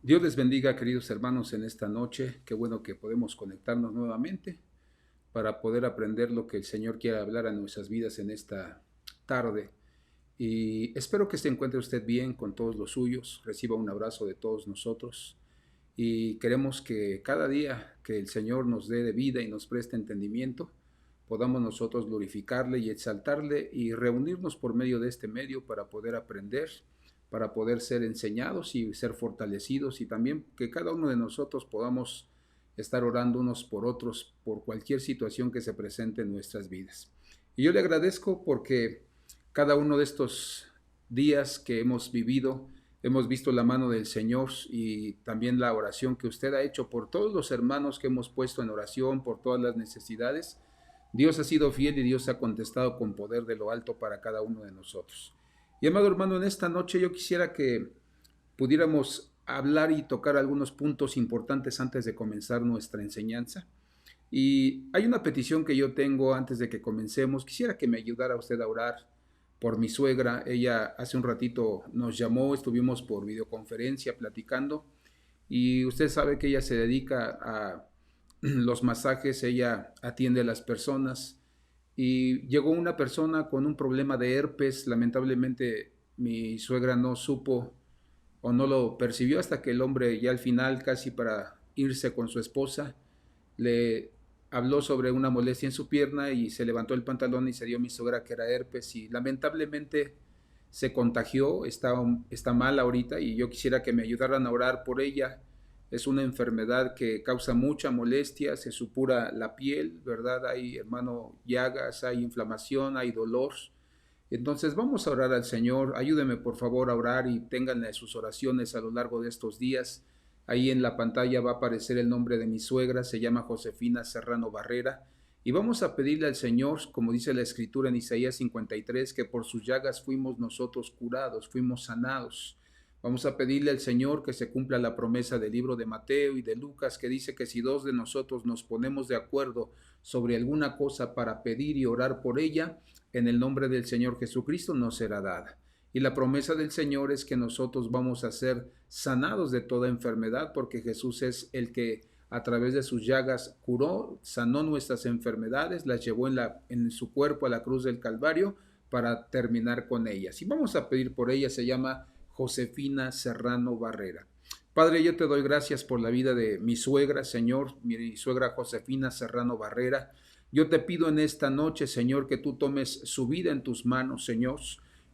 Dios les bendiga, queridos hermanos, en esta noche. Qué bueno que podemos conectarnos nuevamente para poder aprender lo que el Señor quiere hablar a nuestras vidas en esta tarde. Y espero que se encuentre usted bien con todos los suyos, reciba un abrazo de todos nosotros. Y queremos que cada día que el Señor nos dé de vida y nos preste entendimiento, podamos nosotros glorificarle y exaltarle y reunirnos por medio de este medio para poder aprender, para poder ser enseñados y ser fortalecidos, y también que cada uno de nosotros podamos estar orando unos por otros por cualquier situación que se presente en nuestras vidas. Y yo le agradezco porque cada uno de estos días que hemos vivido, hemos visto la mano del Señor, y también la oración que usted ha hecho por todos los hermanos que hemos puesto en oración, por todas las necesidades. Dios ha sido fiel y Dios ha contestado con poder de lo alto para cada uno de nosotros. Y amado hermano, en esta noche yo quisiera que pudiéramos hablar y tocar algunos puntos importantes antes de comenzar nuestra enseñanza. Y hay una petición que yo tengo antes de que comencemos. Quisiera que me ayudara usted a orar por mi suegra. Ella hace un ratito nos llamó, estuvimos por videoconferencia platicando, y usted sabe que ella se dedica a los masajes, ella atiende a las personas, y llegó una persona con un problema de herpes. Lamentablemente mi suegra no supo o no lo percibió hasta que el hombre, ya al final, casi para irse con su esposa, le habló sobre una molestia en su pierna, y se levantó el pantalón y se dio a mi suegra que era herpes, y lamentablemente se contagió. Está mal ahorita, y yo quisiera que me ayudaran a orar por ella. Es una enfermedad que causa mucha molestia, se supura la piel, ¿verdad? Hay, hermano, llagas, hay inflamación, hay dolor. Entonces vamos a orar al Señor. Ayúdeme por favor a orar, y ténganle sus oraciones a lo largo de estos días. Ahí en la pantalla va a aparecer el nombre de mi suegra, se llama Josefina Serrano Barrera. Y vamos a pedirle al Señor, como dice la Escritura en Isaías 53, que por sus llagas fuimos nosotros curados, fuimos sanados. Vamos a pedirle al Señor que se cumpla la promesa del libro de Mateo y de Lucas, que dice que si dos de nosotros nos ponemos de acuerdo sobre alguna cosa para pedir y orar por ella, en el nombre del Señor Jesucristo nos será dada. Y la promesa del Señor es que nosotros vamos a ser sanados de toda enfermedad, porque Jesús es el que a través de sus llagas curó, sanó nuestras enfermedades, las llevó en su cuerpo a la cruz del Calvario para terminar con ellas. Y vamos a pedir por ella. Se llama Josefina Serrano Barrera. Padre, yo te doy gracias por la vida de mi suegra, Señor, mi suegra Josefina Serrano Barrera. Yo te pido en esta noche, Señor, que tú tomes su vida en tus manos, Señor.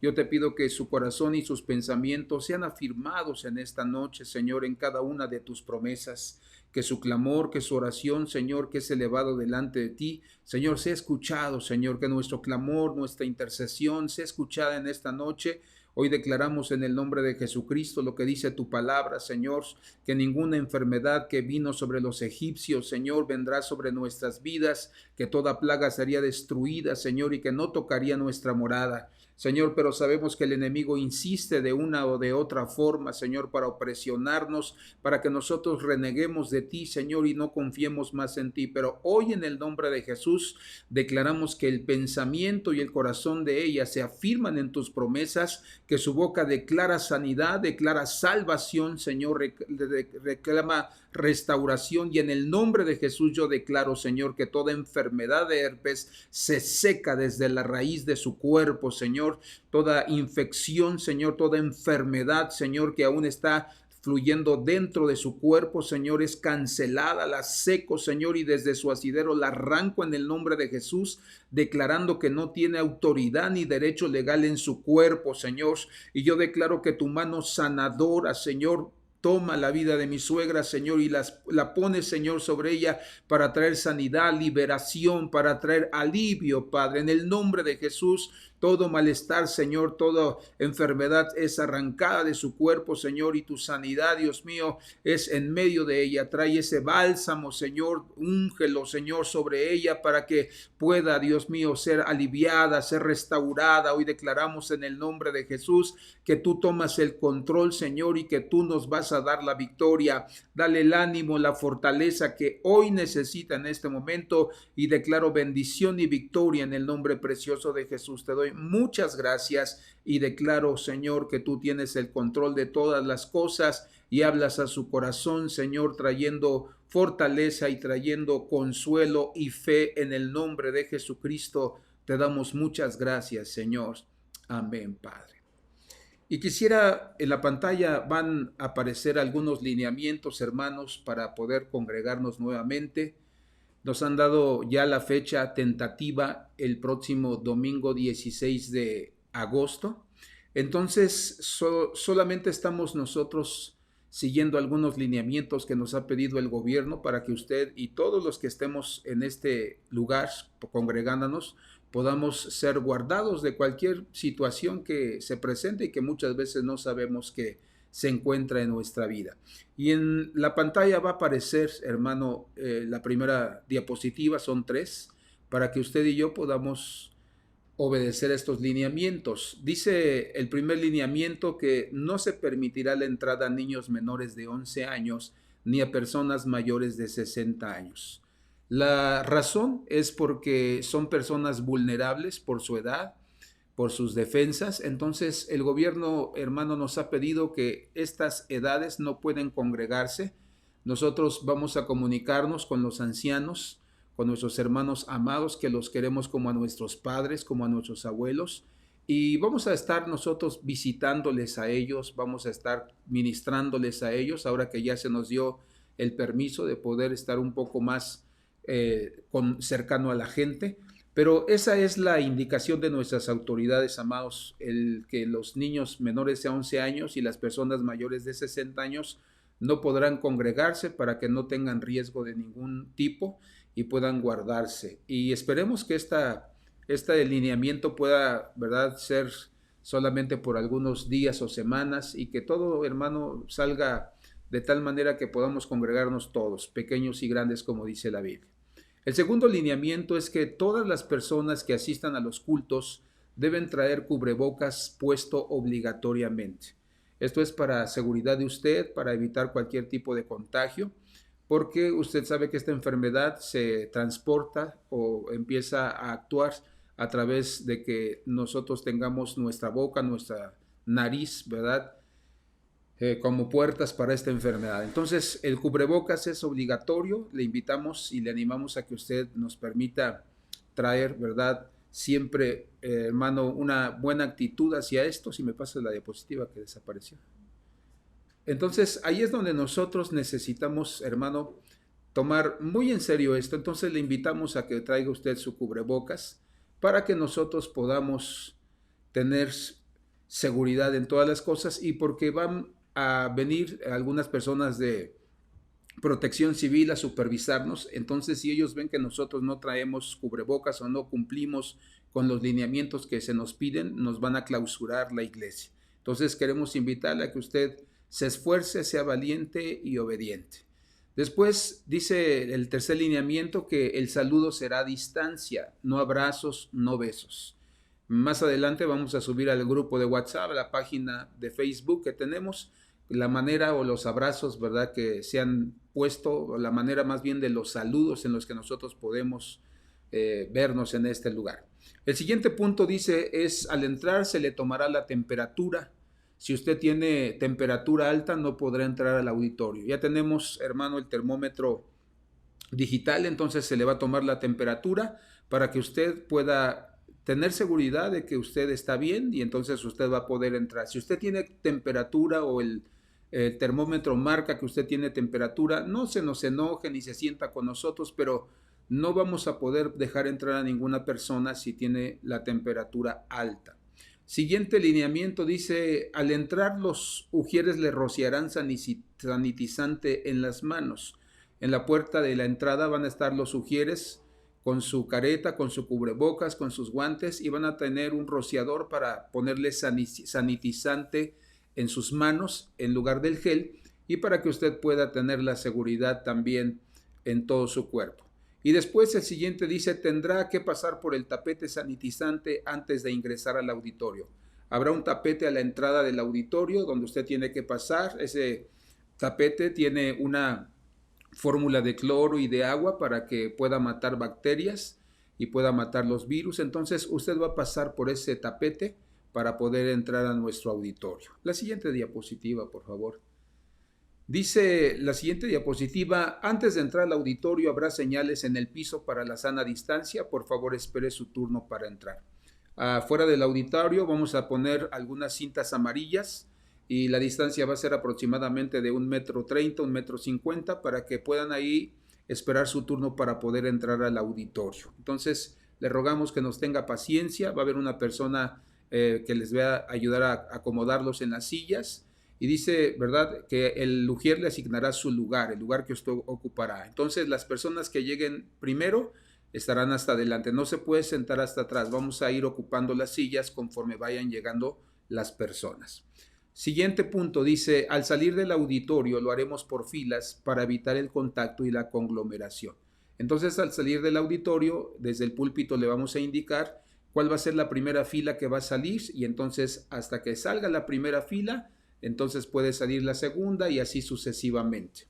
Yo te pido que su corazón y sus pensamientos sean afirmados en esta noche, Señor, en cada una de tus promesas. Que su clamor, que su oración, Señor, que es elevado delante de ti, Señor, sea escuchado, Señor, que nuestro clamor, nuestra intercesión sea escuchada en esta noche. Hoy declaramos en el nombre de Jesucristo lo que dice tu palabra, Señor, que ninguna enfermedad que vino sobre los egipcios, Señor, vendrá sobre nuestras vidas, que toda plaga sería destruida, Señor, y que no tocaría nuestra morada. Señor, pero sabemos que el enemigo insiste de una o de otra forma, Señor, para opresionarnos, para que nosotros reneguemos de ti, Señor, y no confiemos más en ti. Pero hoy en el nombre de Jesús declaramos que el pensamiento y el corazón de ella se afirman en tus promesas, que su boca declara sanidad, declara salvación, Señor, reclama restauración, y en el nombre de Jesús yo declaro, Señor, que toda enfermedad de herpes se seca desde la raíz de su cuerpo, Señor. Toda infección, Señor, toda enfermedad, Señor, que aún está fluyendo dentro de su cuerpo, Señor, es cancelada, la seco, Señor, y desde su asidero la arranco en el nombre de Jesús, declarando que no tiene autoridad ni derecho legal en su cuerpo, Señor. Y yo declaro que tu mano sanadora, Señor, toma la vida de mi suegra, Señor, y la pone, Señor, sobre ella para traer sanidad, liberación, para traer alivio, Padre. En el nombre de Jesús, todo malestar, Señor, toda enfermedad es arrancada de su cuerpo, Señor, y tu sanidad, Dios mío, es en medio de ella. Trae ese bálsamo, Señor, úngelo, Señor, sobre ella para que pueda, Dios mío, ser aliviada, ser restaurada. Hoy declaramos en el nombre de Jesús que tú tomas el control, Señor, y que tú nos vas a dar la victoria. Dale el ánimo, la fortaleza que hoy necesita en este momento, y declaro bendición y victoria en el nombre precioso de Jesús. Te doy doy muchas gracias y declaro, Señor, que tú tienes el control de todas las cosas y hablas a su corazón, Señor, trayendo fortaleza y trayendo consuelo y fe en el nombre de Jesucristo. Te damos muchas gracias, Señor. Amén, Padre. Y quisiera, en la pantalla van a aparecer algunos lineamientos, hermanos, para poder congregarnos nuevamente. Nos han dado ya la fecha tentativa el próximo domingo 16 de agosto. Entonces, solamente estamos nosotros siguiendo algunos lineamientos que nos ha pedido el gobierno para que usted y todos los que estemos en este lugar congregándonos podamos ser guardados de cualquier situación que se presente y que muchas veces no sabemos que se encuentra en nuestra vida. Y en la pantalla va a aparecer, hermano, la primera diapositiva, son 3, para que usted y yo podamos obedecer estos lineamientos. Dice el primer lineamiento que no se permitirá la entrada a niños menores de 11 años ni a personas mayores de 60 años. La razón es porque son personas vulnerables por su edad, por sus defensas. Entonces el gobierno, hermano, nos ha pedido que estas edades no pueden congregarse. Nosotros vamos a comunicarnos con los ancianos, con nuestros hermanos amados, que los queremos como a nuestros padres, como a nuestros abuelos, y vamos a estar nosotros visitándoles a ellos, vamos a estar ministrándoles a ellos, ahora que ya se nos dio el permiso de poder estar un poco más cercano a la gente. Pero esa es la indicación de nuestras autoridades, amados, el que los niños menores de 11 años y las personas mayores de 60 años no podrán congregarse para que no tengan riesgo de ningún tipo y puedan guardarse. Y esperemos que este alineamiento pueda, ¿verdad?, ser solamente por algunos días o semanas y que todo, hermano, salga de tal manera que podamos congregarnos todos, pequeños y grandes, como dice la Biblia. El segundo lineamiento es que todas las personas que asistan a los cultos deben traer cubrebocas puesto obligatoriamente. Esto es para seguridad de usted, para evitar cualquier tipo de contagio, porque usted sabe que esta enfermedad se transporta o empieza a actuar a través de que nosotros tengamos nuestra boca, nuestra nariz, ¿verdad?, como puertas para esta enfermedad. Entonces, el cubrebocas es obligatorio. Le invitamos y le animamos a que usted nos permita traer, ¿verdad?, siempre, hermano, una buena actitud hacia esto. Si me pasa la diapositiva que desapareció. Entonces, ahí es donde nosotros necesitamos, hermano, tomar muy en serio esto. Entonces, le invitamos a que traiga usted su cubrebocas para que nosotros podamos tener seguridad en todas las cosas, y porque van a venir algunas personas de protección civil a supervisarnos. Entonces, si ellos ven que nosotros no traemos cubrebocas o no cumplimos con los lineamientos que se nos piden, nos van a clausurar la iglesia. Entonces, queremos invitarle a que usted se esfuerce, sea valiente y obediente. Después dice el tercer lineamiento que el saludo será a distancia, no abrazos, no besos. Más adelante vamos a subir al grupo de WhatsApp, a la página de Facebook que tenemos, la manera o los abrazos, ¿verdad?, que se han puesto, o la manera más bien de los saludos en los que nosotros podemos vernos en este lugar. El siguiente punto dice es: al entrar se le tomará la temperatura. Si usted tiene temperatura alta, no podrá entrar al auditorio. Ya tenemos, hermano, el termómetro digital, entonces se le va a tomar la temperatura para que usted pueda tener seguridad de que usted está bien, y entonces usted va a poder entrar. Si usted tiene temperatura o el termómetro marca que usted tiene temperatura, no se nos enoje ni se sienta con nosotros, pero no vamos a poder dejar entrar a ninguna persona si tiene la temperatura alta. Siguiente lineamiento dice: al entrar los ujieres le rociarán sanitizante en las manos. En la puerta de la entrada van a estar los ujieres con su careta, con su cubrebocas, con sus guantes, y van a tener un rociador para ponerle sanitizante en sus manos en lugar del gel, y para que usted pueda tener la seguridad también en todo su cuerpo. Y después el siguiente dice: tendrá que pasar por el tapete sanitizante antes de ingresar al auditorio. Habrá un tapete a la entrada del auditorio donde usted tiene que pasar. Ese tapete tiene una fórmula de cloro y de agua para que pueda matar bacterias, y pueda matar los virus. Entonces usted va a pasar por ese tapete para poder entrar a nuestro auditorio. La siguiente diapositiva, por favor. Dice la siguiente diapositiva: antes de entrar al auditorio habrá señales en el piso para la sana distancia. Por favor, espere su turno para entrar. Afuera del auditorio vamos a poner algunas cintas amarillas y la distancia va a ser aproximadamente de 1,30 m, 1,50 m, para que puedan ahí esperar su turno para poder entrar al auditorio. Entonces, le rogamos que nos tenga paciencia. Va a haber una persona que les va a ayudar a acomodarlos en las sillas. Y dice, ¿verdad?, que el ujier le asignará su lugar, el lugar que usted ocupará. Entonces, las personas que lleguen primero estarán hasta adelante. No se puede sentar hasta atrás. Vamos a ir ocupando las sillas conforme vayan llegando las personas. Siguiente punto, dice, al salir del auditorio lo haremos por filas para evitar el contacto y la conglomeración. Entonces, al salir del auditorio, desde el púlpito le vamos a indicar cuál va a ser la primera fila que va a salir, y entonces hasta que salga la primera fila, entonces puede salir la segunda y así sucesivamente.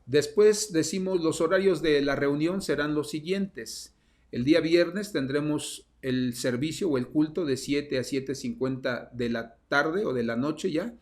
Después decimos, los horarios de la reunión serán los siguientes. El día viernes tendremos el servicio o el culto de 7 a 7:50 de la tarde o de la noche ya.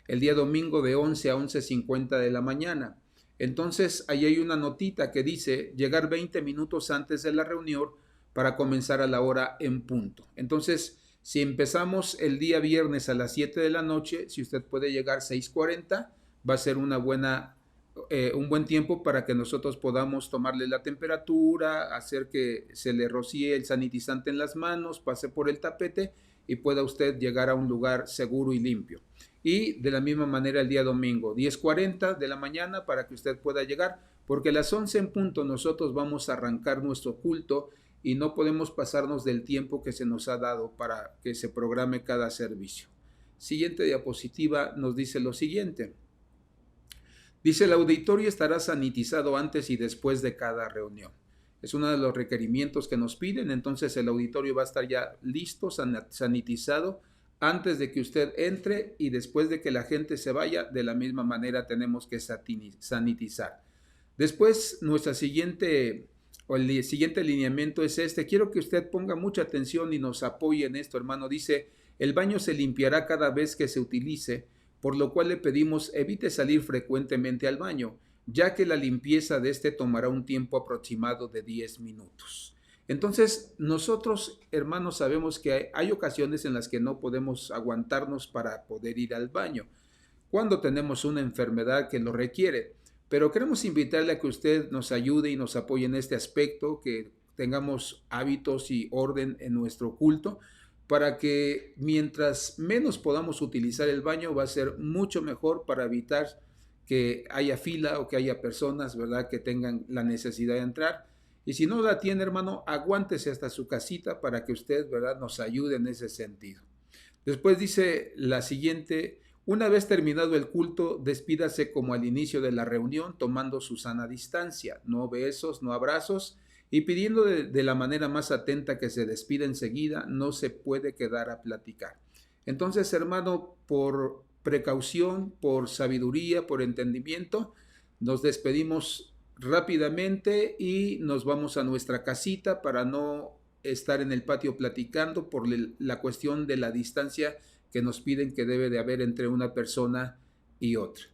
El día domingo de 11 a 11:50 de la mañana. Entonces ahí hay una notita que dice llegar 20 minutos antes de la reunión para comenzar a la hora en punto. Entonces, si empezamos el día viernes a las 7 de la noche, si usted puede llegar 6:40, va a ser un buen tiempo para que nosotros podamos tomarle la temperatura, hacer que se le rocíe el sanitizante en las manos, pase por el tapete y pueda usted llegar a un lugar seguro y limpio. Y de la misma manera el día domingo, 10:40 de la mañana, para que usted pueda llegar, porque a las 11 en punto nosotros vamos a arrancar nuestro culto y no podemos pasarnos del tiempo que se nos ha dado para que se programe cada servicio. Siguiente diapositiva nos dice lo siguiente. Dice, el auditorio estará sanitizado antes y después de cada reunión. Es uno de los requerimientos que nos piden. Entonces el auditorio va a estar ya listo, sanitizado, antes de que usted entre y después de que la gente se vaya. De la misma manera tenemos que sanitizar. Después el siguiente lineamiento es este. Quiero que usted ponga mucha atención y nos apoye en esto, hermano. Dice, el baño se limpiará cada vez que se utilice, por lo cual le pedimos evite salir frecuentemente al baño, ya que la limpieza de este tomará un tiempo aproximado de 10 minutos. Entonces, nosotros, hermanos, sabemos que hay ocasiones en las que no podemos aguantarnos para poder ir al baño, cuando tenemos una enfermedad que lo requiere. Pero queremos invitarle a que usted nos ayude y nos apoye en este aspecto, que tengamos hábitos y orden en nuestro culto, para que mientras menos podamos utilizar el baño va a ser mucho mejor para evitar que haya fila o que haya personas, ¿verdad?, que tengan la necesidad de entrar. Y si no la tiene, hermano, aguántese hasta su casita para que usted, ¿verdad?, nos ayude en ese sentido. Después dice la siguiente: una vez terminado el culto, despídase como al inicio de la reunión, tomando su sana distancia, no besos, no abrazos, y pidiendo de la manera más atenta que se despida enseguida. No se puede quedar a platicar. Entonces, hermano, por precaución, por sabiduría, por entendimiento, nos despedimos rápidamente y nos vamos a nuestra casita para no estar en el patio platicando por la cuestión de la distancia que nos piden que debe de haber entre una persona y otra.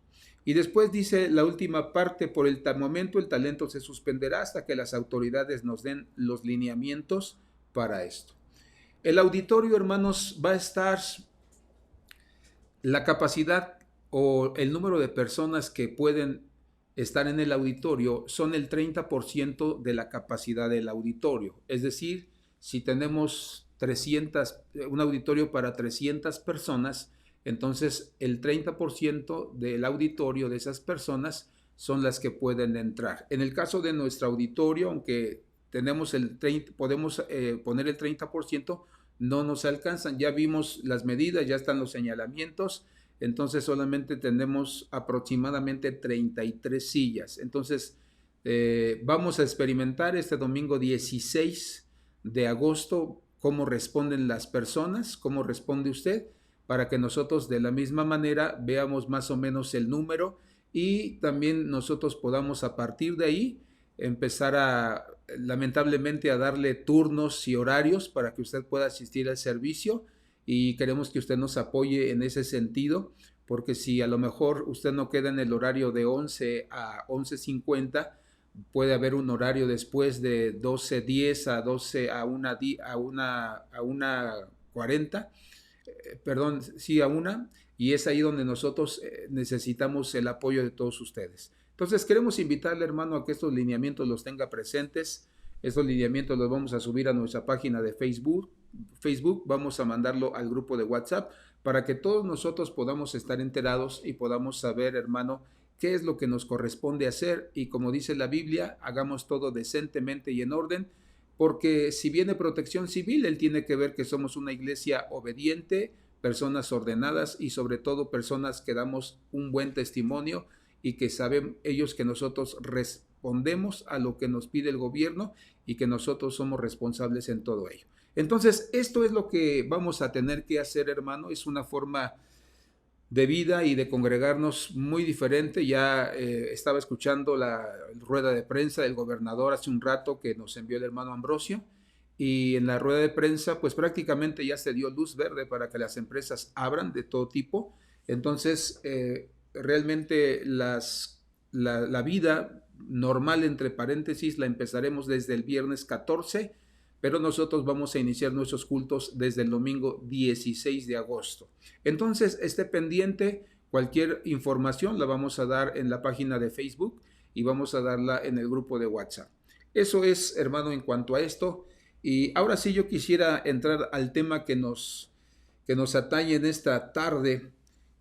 Y después dice la última parte: por el momento el talento se suspenderá hasta que las autoridades nos den los lineamientos para esto. El auditorio, hermanos, va a estar, la capacidad o el número de personas que pueden estar en el auditorio son el 30% de la capacidad del auditorio. Es decir, si tenemos un auditorio para 300 personas, entonces el 30% del auditorio de esas personas son las que pueden entrar. En el caso de nuestro auditorio, aunque podemos poner el 30%, no nos alcanzan. Ya vimos las medidas, ya están los señalamientos, entonces solamente tenemos aproximadamente 33 sillas. Entonces vamos a experimentar este domingo 16 de agosto cómo responden las personas, cómo responde usted, para que nosotros de la misma manera veamos más o menos el número y también nosotros podamos a partir de ahí empezar a lamentablemente a darle turnos y horarios para que usted pueda asistir al servicio, y queremos que usted nos apoye en ese sentido, porque si a lo mejor usted no queda en el horario de 11 a 11:50, puede haber un horario después de 12:10 a 12 a 1:40, perdón, sí, a una, y es ahí donde nosotros necesitamos el apoyo de todos ustedes. Entonces queremos invitarle, hermano, a que estos lineamientos los tenga presentes. Estos lineamientos los vamos a subir a nuestra página de Facebook, vamos a mandarlo al grupo de WhatsApp para que todos nosotros podamos estar enterados y podamos saber, hermano, qué es lo que nos corresponde hacer, y como dice la Biblia, hagamos todo decentemente y en orden, porque si viene Protección Civil, él tiene que ver que somos una iglesia obediente, personas ordenadas y sobre todo personas que damos un buen testimonio y que saben ellos que nosotros respondemos a lo que nos pide el gobierno y que nosotros somos responsables en todo ello. Entonces, esto es lo que vamos a tener que hacer, hermano. Es una forma de vida y de congregarnos muy diferente. Ya estaba escuchando la rueda de prensa del gobernador hace un rato que nos envió el hermano Ambrosio, y en la rueda de prensa pues prácticamente ya se dio luz verde para que las empresas abran de todo tipo. Entonces realmente la vida normal, entre paréntesis, la empezaremos desde el viernes 14, pero nosotros vamos a iniciar nuestros cultos desde el domingo 16 de agosto. Entonces, esté pendiente, cualquier información la vamos a dar en la página de Facebook y vamos a darla en el grupo de WhatsApp. Eso es, hermano, en cuanto a esto. Y ahora sí yo quisiera entrar al tema que nos atañe en esta tarde.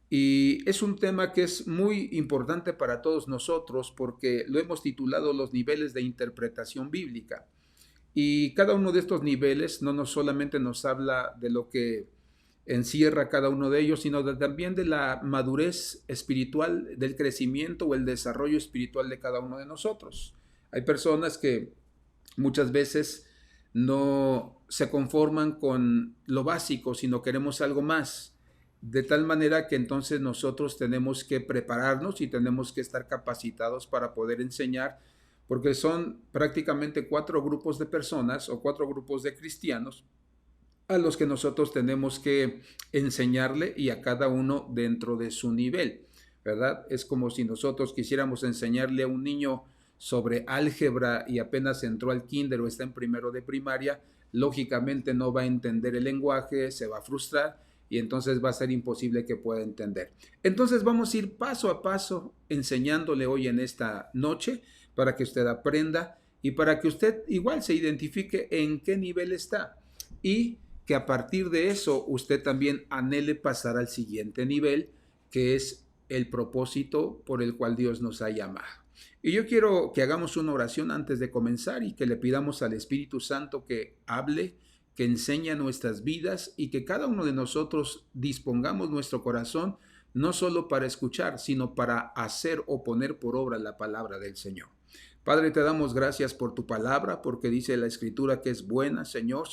Y es un tema que es muy importante para todos nosotros porque lo hemos titulado Los niveles de interpretación bíblica. Y cada uno de estos niveles no solamente nos habla de lo que encierra cada uno de ellos, sino también de la madurez espiritual, del crecimiento o el desarrollo espiritual de cada uno de nosotros. Hay personas que muchas veces no se conforman con lo básico, sino queremos algo más, de tal manera que entonces nosotros tenemos que prepararnos y tenemos que estar capacitados para poder enseñar, porque son prácticamente 4 grupos de personas o 4 grupos de cristianos a los que nosotros tenemos que enseñarle, y a cada uno dentro de su nivel, ¿verdad? Es como si nosotros quisiéramos enseñarle a un niño sobre álgebra y apenas entró al kinder o está en primero de primaria, lógicamente no va a entender el lenguaje, se va a frustrar y entonces va a ser imposible que pueda entender. Entonces vamos a ir paso a paso enseñándole hoy en esta noche para que usted aprenda y para que usted igual se identifique en qué nivel está, y que a partir de eso usted también anhele pasar al siguiente nivel, que es el propósito por el cual Dios nos ha llamado. Y yo quiero que hagamos una oración antes de comenzar y que le pidamos al Espíritu Santo que hable, que enseñe nuestras vidas y que cada uno de nosotros dispongamos nuestro corazón no solo para escuchar, sino para hacer o poner por obra la palabra del Señor. Padre, te damos gracias por tu palabra, porque dice la Escritura que es buena, Señor,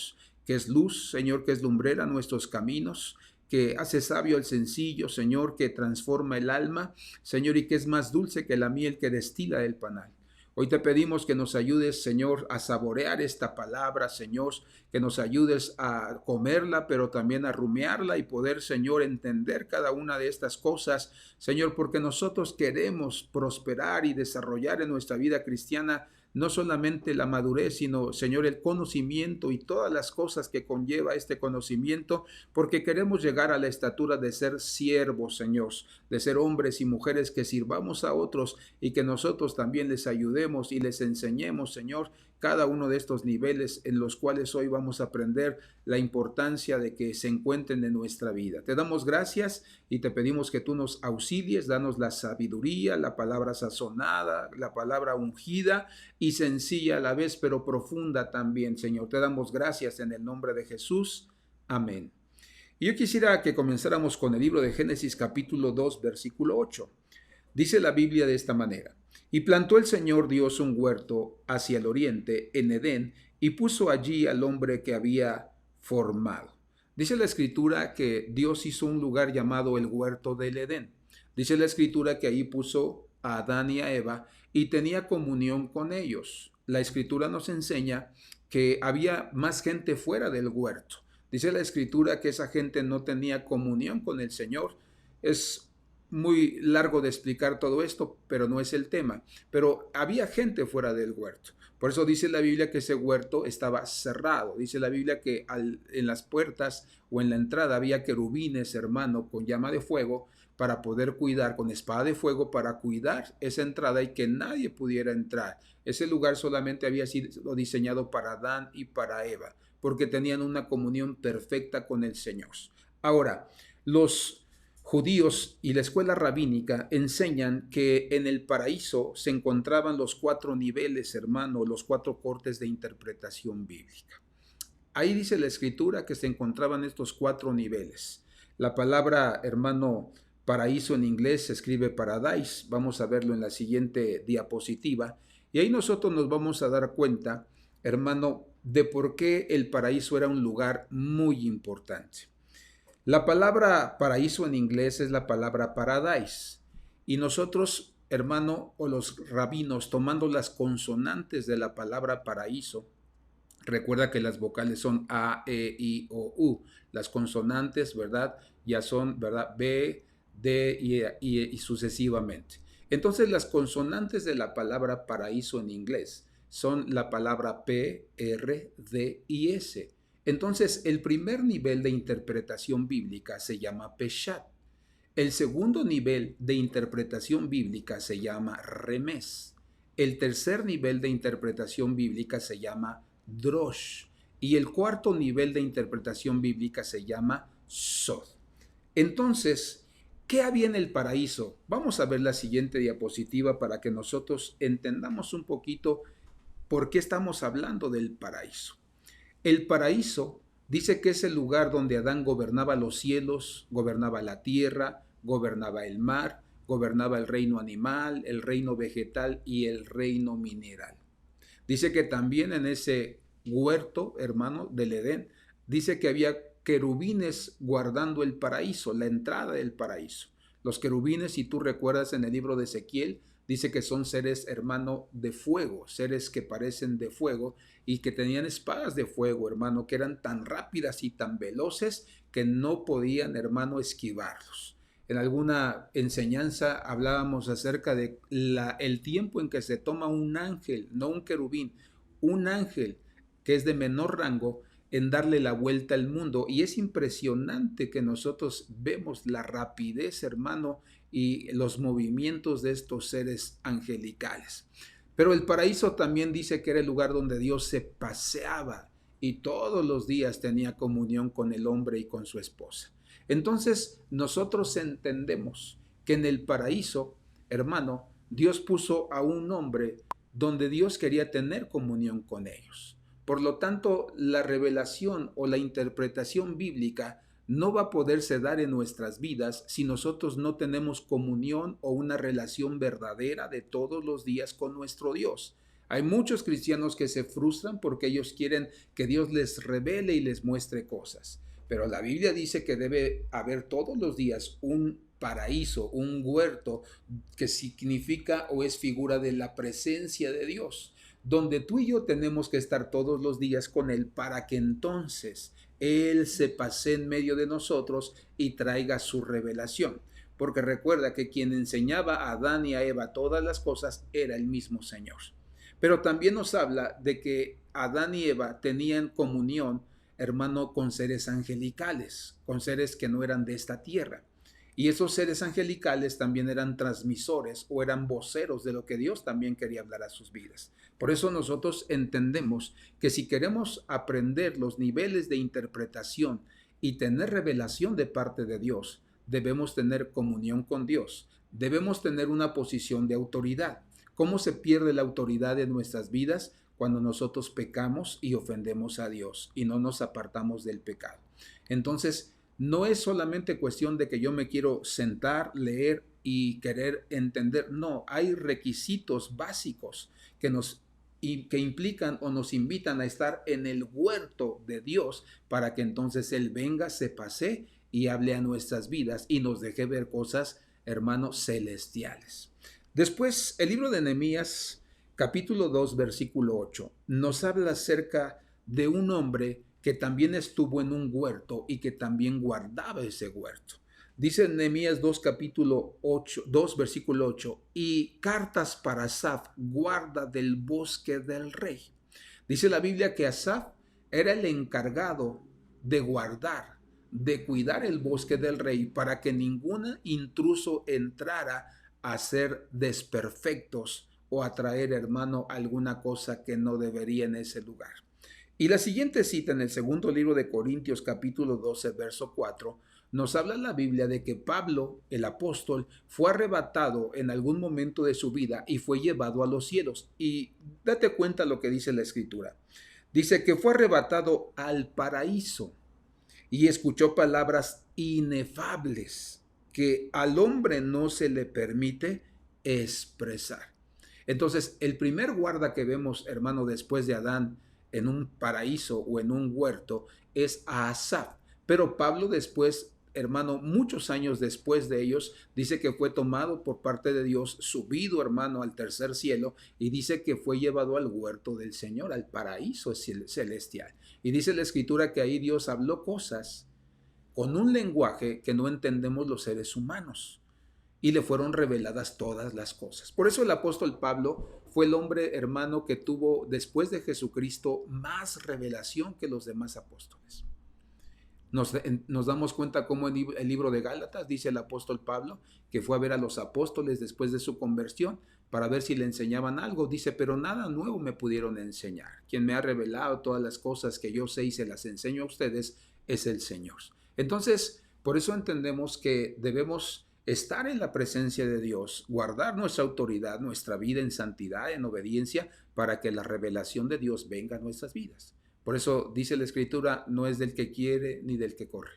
que es luz, Señor, que es lumbrera nuestros caminos, que hace sabio al sencillo, Señor, que transforma el alma, Señor, y que es más dulce que la miel que destila el panal. Hoy te pedimos que nos ayudes, Señor, a saborear esta palabra, Señor, que nos ayudes a comerla, pero también a rumiarla y poder, Señor, entender cada una de estas cosas, Señor, porque nosotros queremos prosperar y desarrollar en nuestra vida cristiana no solamente la madurez, sino, Señor, el conocimiento y todas las cosas que conlleva este conocimiento, porque queremos llegar a la estatura de ser siervos, Señor, de ser hombres y mujeres que sirvamos a otros y que nosotros también les ayudemos y les enseñemos, Señor, cada uno de estos niveles en los cuales hoy vamos a aprender la importancia de que se encuentren en nuestra vida. Te damos gracias y te pedimos que tú nos auxilies, danos la sabiduría, la palabra sazonada, la palabra ungida y sencilla a la vez, pero profunda también, Señor. Te damos gracias en el nombre de Jesús. Amén. Y yo quisiera que comenzáramos con el libro de Génesis capítulo 2, versículo 8. Dice la Biblia de esta manera: y plantó el Señor Dios un huerto hacia el oriente en Edén, y puso allí al hombre que había formado. Dice la Escritura que Dios hizo un lugar llamado el huerto del Edén. Dice la Escritura que ahí puso a Adán y a Eva y tenía comunión con ellos. la escritura nos enseña que había más gente fuera del huerto. Dice la escritura que esa gente no tenía comunión con el Señor. Es muy largo de explicar todo esto, pero no es el tema. Pero había gente fuera del huerto. Por eso dice la Biblia que ese huerto estaba cerrado. Dice la Biblia que en las puertas o en la entrada había querubines, hermano, con llama de fuego para poder cuidar, con espada de fuego para cuidar esa entrada y que nadie pudiera entrar. Ese lugar solamente había sido diseñado para Adán y para Eva, porque tenían una comunión perfecta con el Señor. Ahora, los judíos y la escuela rabínica enseñan que en el paraíso se encontraban los 4 niveles, hermano, los 4 cortes de interpretación bíblica. Ahí dice la escritura que se encontraban estos 4 niveles. La palabra, hermano, paraíso en inglés se escribe paradise. Vamos a verlo en la siguiente diapositiva. Y ahí nosotros nos vamos a dar cuenta, hermano, de por qué el paraíso era un lugar muy importante. La palabra paraíso en inglés es la palabra paradise. Y nosotros, hermano, o los rabinos, tomando las consonantes de la palabra paraíso, recuerda que las vocales son A, E, I, O, U. Las consonantes, ¿verdad? Ya son, ¿verdad? B, D y sucesivamente. Entonces, las consonantes de la palabra paraíso en inglés son la palabra P, R, D y S. Entonces, el primer nivel de interpretación bíblica se llama Peshat. El segundo nivel de interpretación bíblica se llama Remes. El tercer nivel de interpretación bíblica se llama Drosh. Y el cuarto nivel de interpretación bíblica se llama Sod. Entonces, ¿qué había en el paraíso? Vamos a ver la siguiente diapositiva para que nosotros entendamos un poquito por qué estamos hablando del paraíso. El paraíso dice que es el lugar donde Adán gobernaba los cielos, gobernaba la tierra, gobernaba el mar, gobernaba el reino animal, el reino vegetal y el reino mineral. Dice que también en ese huerto, hermano, del Edén, dice que había querubines guardando el paraíso, la entrada del paraíso. Los querubines, si tú recuerdas en el libro de Ezequiel, dice que son seres, hermano, de fuego, seres que parecen de fuego y que tenían espadas de fuego, hermano, que eran tan rápidas y tan veloces que no podían, hermano, esquivarlos. En alguna enseñanza hablábamos acerca de el tiempo en que se toma un ángel, no un querubín, un ángel que es de menor rango, en darle la vuelta al mundo. Y es impresionante que nosotros vemos la rapidez, hermano, y los movimientos de estos seres angelicales. Pero el paraíso también dice que era el lugar donde Dios se paseaba y todos los días tenía comunión con el hombre y con su esposa. Entonces nosotros entendemos que en el paraíso, hermano, Dios puso a un hombre donde Dios quería tener comunión con ellos. Por lo tanto, la revelación o la interpretación bíblica no va a poderse dar en nuestras vidas si nosotros no tenemos comunión o una relación verdadera de todos los días con nuestro Dios. Hay muchos cristianos que se frustran porque ellos quieren que Dios les revele y les muestre cosas. Pero la Biblia dice que debe haber todos los días un paraíso, un huerto que significa o es figura de la presencia de Dios, donde tú y yo tenemos que estar todos los días con Él para que entonces Él se pase en medio de nosotros y traiga su revelación. Porque recuerda que quien enseñaba a Adán y a Eva todas las cosas era el mismo Señor. Pero también nos habla de que Adán y Eva tenían comunión, hermano, con seres angelicales, con seres que no eran de esta tierra. Y esos seres angelicales también eran transmisores o eran voceros de lo que Dios también quería hablar a sus vidas. Por eso nosotros entendemos que si queremos aprender los niveles de interpretación y tener revelación de parte de Dios, debemos tener comunión con Dios, debemos tener una posición de autoridad. ¿Cómo se pierde la autoridad en nuestras vidas? Cuando nosotros pecamos y ofendemos a Dios y no nos apartamos del pecado. Entonces, no es solamente cuestión de que yo me quiero sentar, leer y querer entender. No, hay requisitos básicos que implican o nos invitan a estar en el huerto de Dios para que entonces Él venga, se pase y hable a nuestras vidas y nos deje ver cosas, hermanos, celestiales. Después, el libro de Nehemías, capítulo 2, versículo 8, nos habla acerca de un hombre que también estuvo en un huerto y que también guardaba ese huerto. Dice en Nehemías 2, capítulo 8, 2, versículo 8, y cartas para Asaf, guarda del bosque del rey. Dice la Biblia que Asaf era el encargado de guardar, de cuidar el bosque del rey para que ningún intruso entrara a hacer desperfectos o a traer, hermano, alguna cosa que no debería en ese lugar. Y la siguiente cita en el segundo libro de Corintios, capítulo 12, verso 4, nos habla la Biblia de que Pablo, el apóstol, fue arrebatado en algún momento de su vida y fue llevado a los cielos. Y date cuenta lo que dice la Escritura. Dice que fue arrebatado al paraíso y escuchó palabras inefables que al hombre no se le permite expresar. Entonces, el primer guarda que vemos, hermano, después de Adán en un paraíso o en un huerto es a Asaf. Pero Pablo después, hermano, muchos años después de ellos, dice que fue tomado por parte de Dios, subido, hermano, al tercer cielo, y dice que fue llevado al huerto del Señor, al paraíso celestial. Y dice la Escritura que ahí Dios habló cosas con un lenguaje que no entendemos los seres humanos, y le fueron reveladas todas las cosas. Por eso el apóstol Pablo fue el hombre, hermano, que tuvo después de Jesucristo más revelación que los demás apóstoles. Nos damos cuenta cómo en el libro de Gálatas dice el apóstol Pablo que fue a ver a los apóstoles después de su conversión para ver si le enseñaban algo. Dice, pero nada nuevo me pudieron enseñar. Quien me ha revelado todas las cosas que yo sé y se las enseño a ustedes es el Señor. Entonces, por eso entendemos que debemos estar en la presencia de Dios, guardar nuestra autoridad, nuestra vida en santidad, en obediencia, para que la revelación de Dios venga a nuestras vidas. Por eso dice la Escritura, no es del que quiere ni del que corre,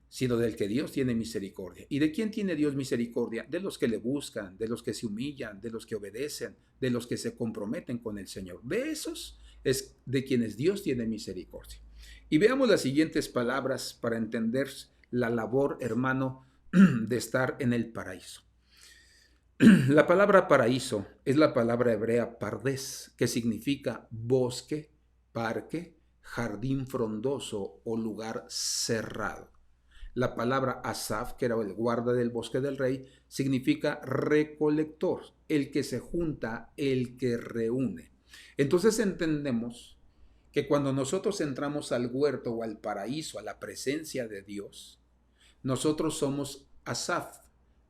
sino del que Dios tiene misericordia. ¿Y de quién tiene Dios misericordia? De los que le buscan, de los que se humillan, de los que obedecen, de los que se comprometen con el Señor. De esos es de quienes Dios tiene misericordia. Y veamos las siguientes palabras para entender la labor, hermano, de estar en el paraíso. La palabra paraíso es la palabra hebrea pardes, que significa bosque, parque, jardín frondoso o lugar cerrado. La palabra Asaf, que era el guarda del bosque del rey, significa recolector, el que se junta, el que reúne. Entonces entendemos que cuando nosotros entramos al huerto o al paraíso, a la presencia de Dios, nosotros somos Asaf,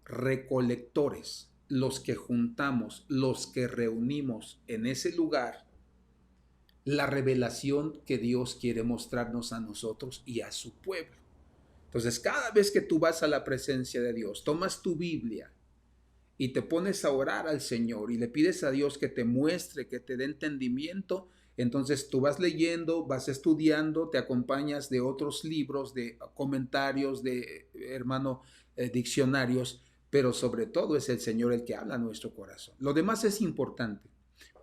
recolectores, los que juntamos, los que reunimos en ese lugar la revelación que Dios quiere mostrarnos a nosotros y a su pueblo. Entonces, cada vez que tú vas a la presencia de Dios, tomas tu Biblia y te pones a orar al Señor y le pides a Dios que te muestre, que te dé entendimiento, entonces tú vas leyendo, vas estudiando, te acompañas de otros libros, de comentarios, de, hermano, diccionarios, pero sobre todo es el Señor el que habla a nuestro corazón. Lo demás es importante,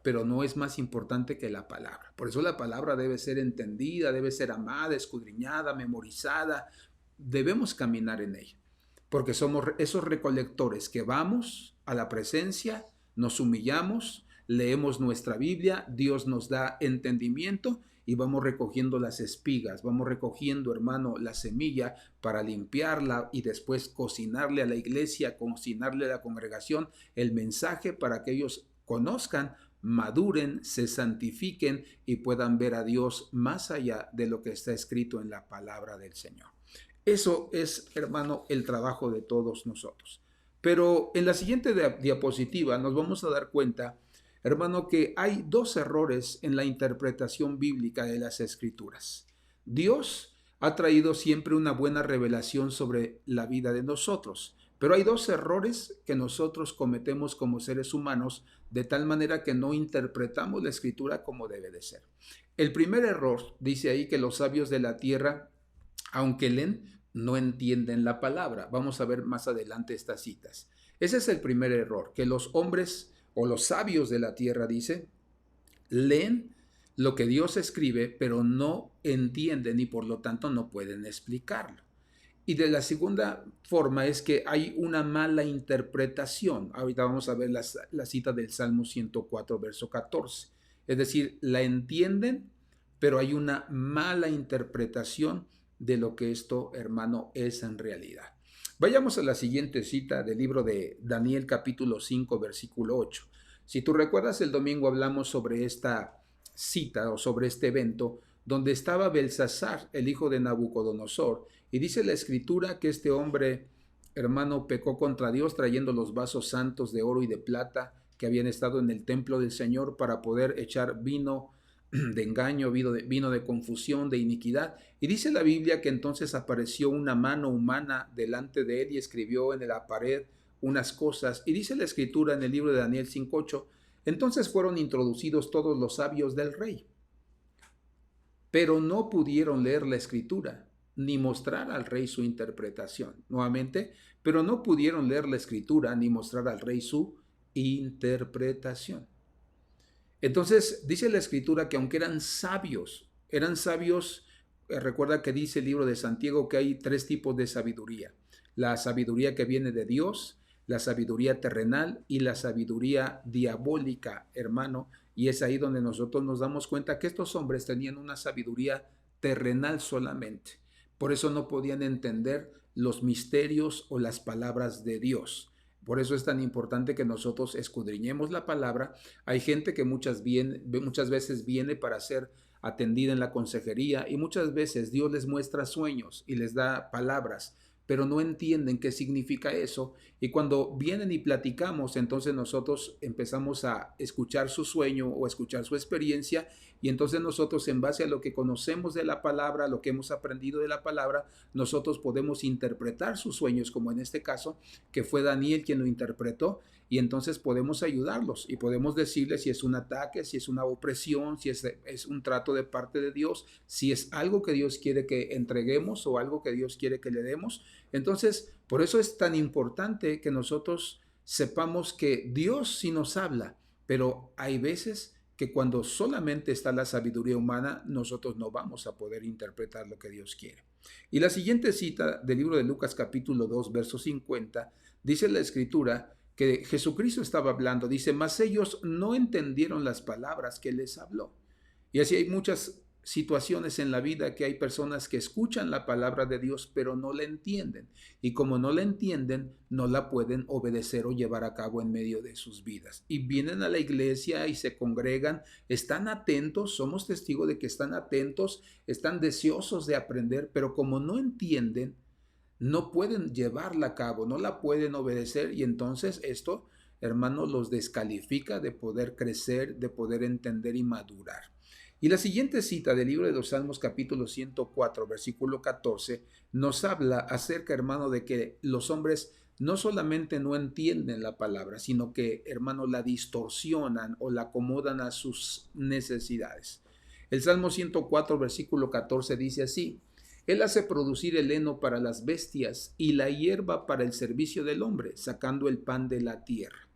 pero no es más importante que la palabra. Por eso la palabra debe ser entendida, debe ser amada, escudriñada, memorizada. Debemos caminar en ella, porque somos esos recolectores que vamos a la presencia, nos humillamos, leemos nuestra Biblia, Dios nos da entendimiento y vamos recogiendo las espigas, vamos recogiendo, hermano, la semilla para limpiarla y después cocinarle a la iglesia, cocinarle a la congregación el mensaje para que ellos conozcan, maduren, se santifiquen y puedan ver a Dios más allá de lo que está escrito en la palabra del Señor. Eso es, hermano, el trabajo de todos nosotros. Pero en la siguiente diapositiva nos vamos a dar cuenta, hermano, que hay dos errores en la interpretación bíblica de las Escrituras. Dios ha traído siempre una buena revelación sobre la vida de nosotros, pero hay dos errores que nosotros cometemos como seres humanos de tal manera que no interpretamos la Escritura como debe de ser. El primer error dice ahí que los sabios de la tierra, aunque leen, no entienden la palabra. Vamos a ver más adelante estas citas. Ese es el primer error, que los hombres o los sabios de la tierra, dice, leen lo que Dios escribe, pero no entienden y por lo tanto no pueden explicarlo. Y de la segunda forma es que hay una mala interpretación. Ahorita vamos a ver la cita del Salmo 104, verso 14. Es decir, la entienden, pero hay una mala interpretación de lo que esto, hermano, es en realidad. Vayamos a la siguiente cita del libro de Daniel capítulo 5, versículo 8. Si tú recuerdas, el domingo hablamos sobre esta cita o sobre este evento donde estaba Belsasar, el hijo de Nabucodonosor, y dice la escritura que este hombre, hermano, pecó contra Dios trayendo los vasos santos de oro y de plata que habían estado en el templo del Señor para poder echar vino de engaño, vino de confusión, de iniquidad. Y dice la Biblia que entonces apareció una mano humana delante de él y escribió en la pared unas cosas. Y dice la escritura en el libro de Daniel 5:8, entonces fueron introducidos todos los sabios del rey, pero no pudieron leer la escritura ni mostrar al rey su interpretación. Nuevamente, pero no pudieron leer la escritura ni mostrar al rey su interpretación. Entonces, dice la escritura que aunque eran sabios, recuerda que dice el libro de Santiago que hay tres tipos de sabiduría. La sabiduría que viene de Dios, la sabiduría terrenal y la sabiduría diabólica, hermano. Y es ahí donde nosotros nos damos cuenta que estos hombres tenían una sabiduría terrenal solamente. Por eso no podían entender los misterios o las palabras de Dios. Por eso es tan importante que nosotros escudriñemos la palabra. Hay gente que muchas veces viene para ser atendida en la consejería y muchas veces Dios les muestra sueños y les da palabras, pero no entienden qué significa eso. Y cuando vienen y platicamos, entonces nosotros empezamos a escuchar su sueño o escuchar su experiencia, y entonces nosotros, en base a lo que conocemos de la palabra, lo que hemos aprendido de la palabra, nosotros podemos interpretar sus sueños, como en este caso, que fue Daniel quien lo interpretó, y entonces podemos ayudarlos y podemos decirles si es un ataque, si es una opresión, si es un trato de parte de Dios, si es algo que Dios quiere que entreguemos o algo que Dios quiere que le demos. Entonces, por eso es tan importante que nosotros sepamos que Dios sí nos habla, pero hay veces que cuando solamente está la sabiduría humana, nosotros no vamos a poder interpretar lo que Dios quiere. Y la siguiente cita del libro de Lucas capítulo 2, verso 50, dice la escritura que Jesucristo estaba hablando, dice, mas ellos no entendieron las palabras que les habló. Y así hay muchas situaciones en la vida que hay personas que escuchan la palabra de Dios pero no la entienden, y como no la entienden no la pueden obedecer o llevar a cabo en medio de sus vidas, y vienen a la iglesia y se congregan, están atentos, somos testigos de que están atentos, están deseosos de aprender, pero como no entienden, no pueden llevarla a cabo, no la pueden obedecer, y entonces esto, hermanos, los descalifica de poder crecer, de poder entender y madurar. Y la siguiente cita del libro de los Salmos capítulo 104, versículo 14, nos habla acerca, hermano, de que los hombres no solamente no entienden la palabra, sino que, hermano, la distorsionan o la acomodan a sus necesidades. El Salmo 104, versículo 14 dice así, él hace producir el heno para las bestias y la hierba para el servicio del hombre, sacando el pan de la tierra.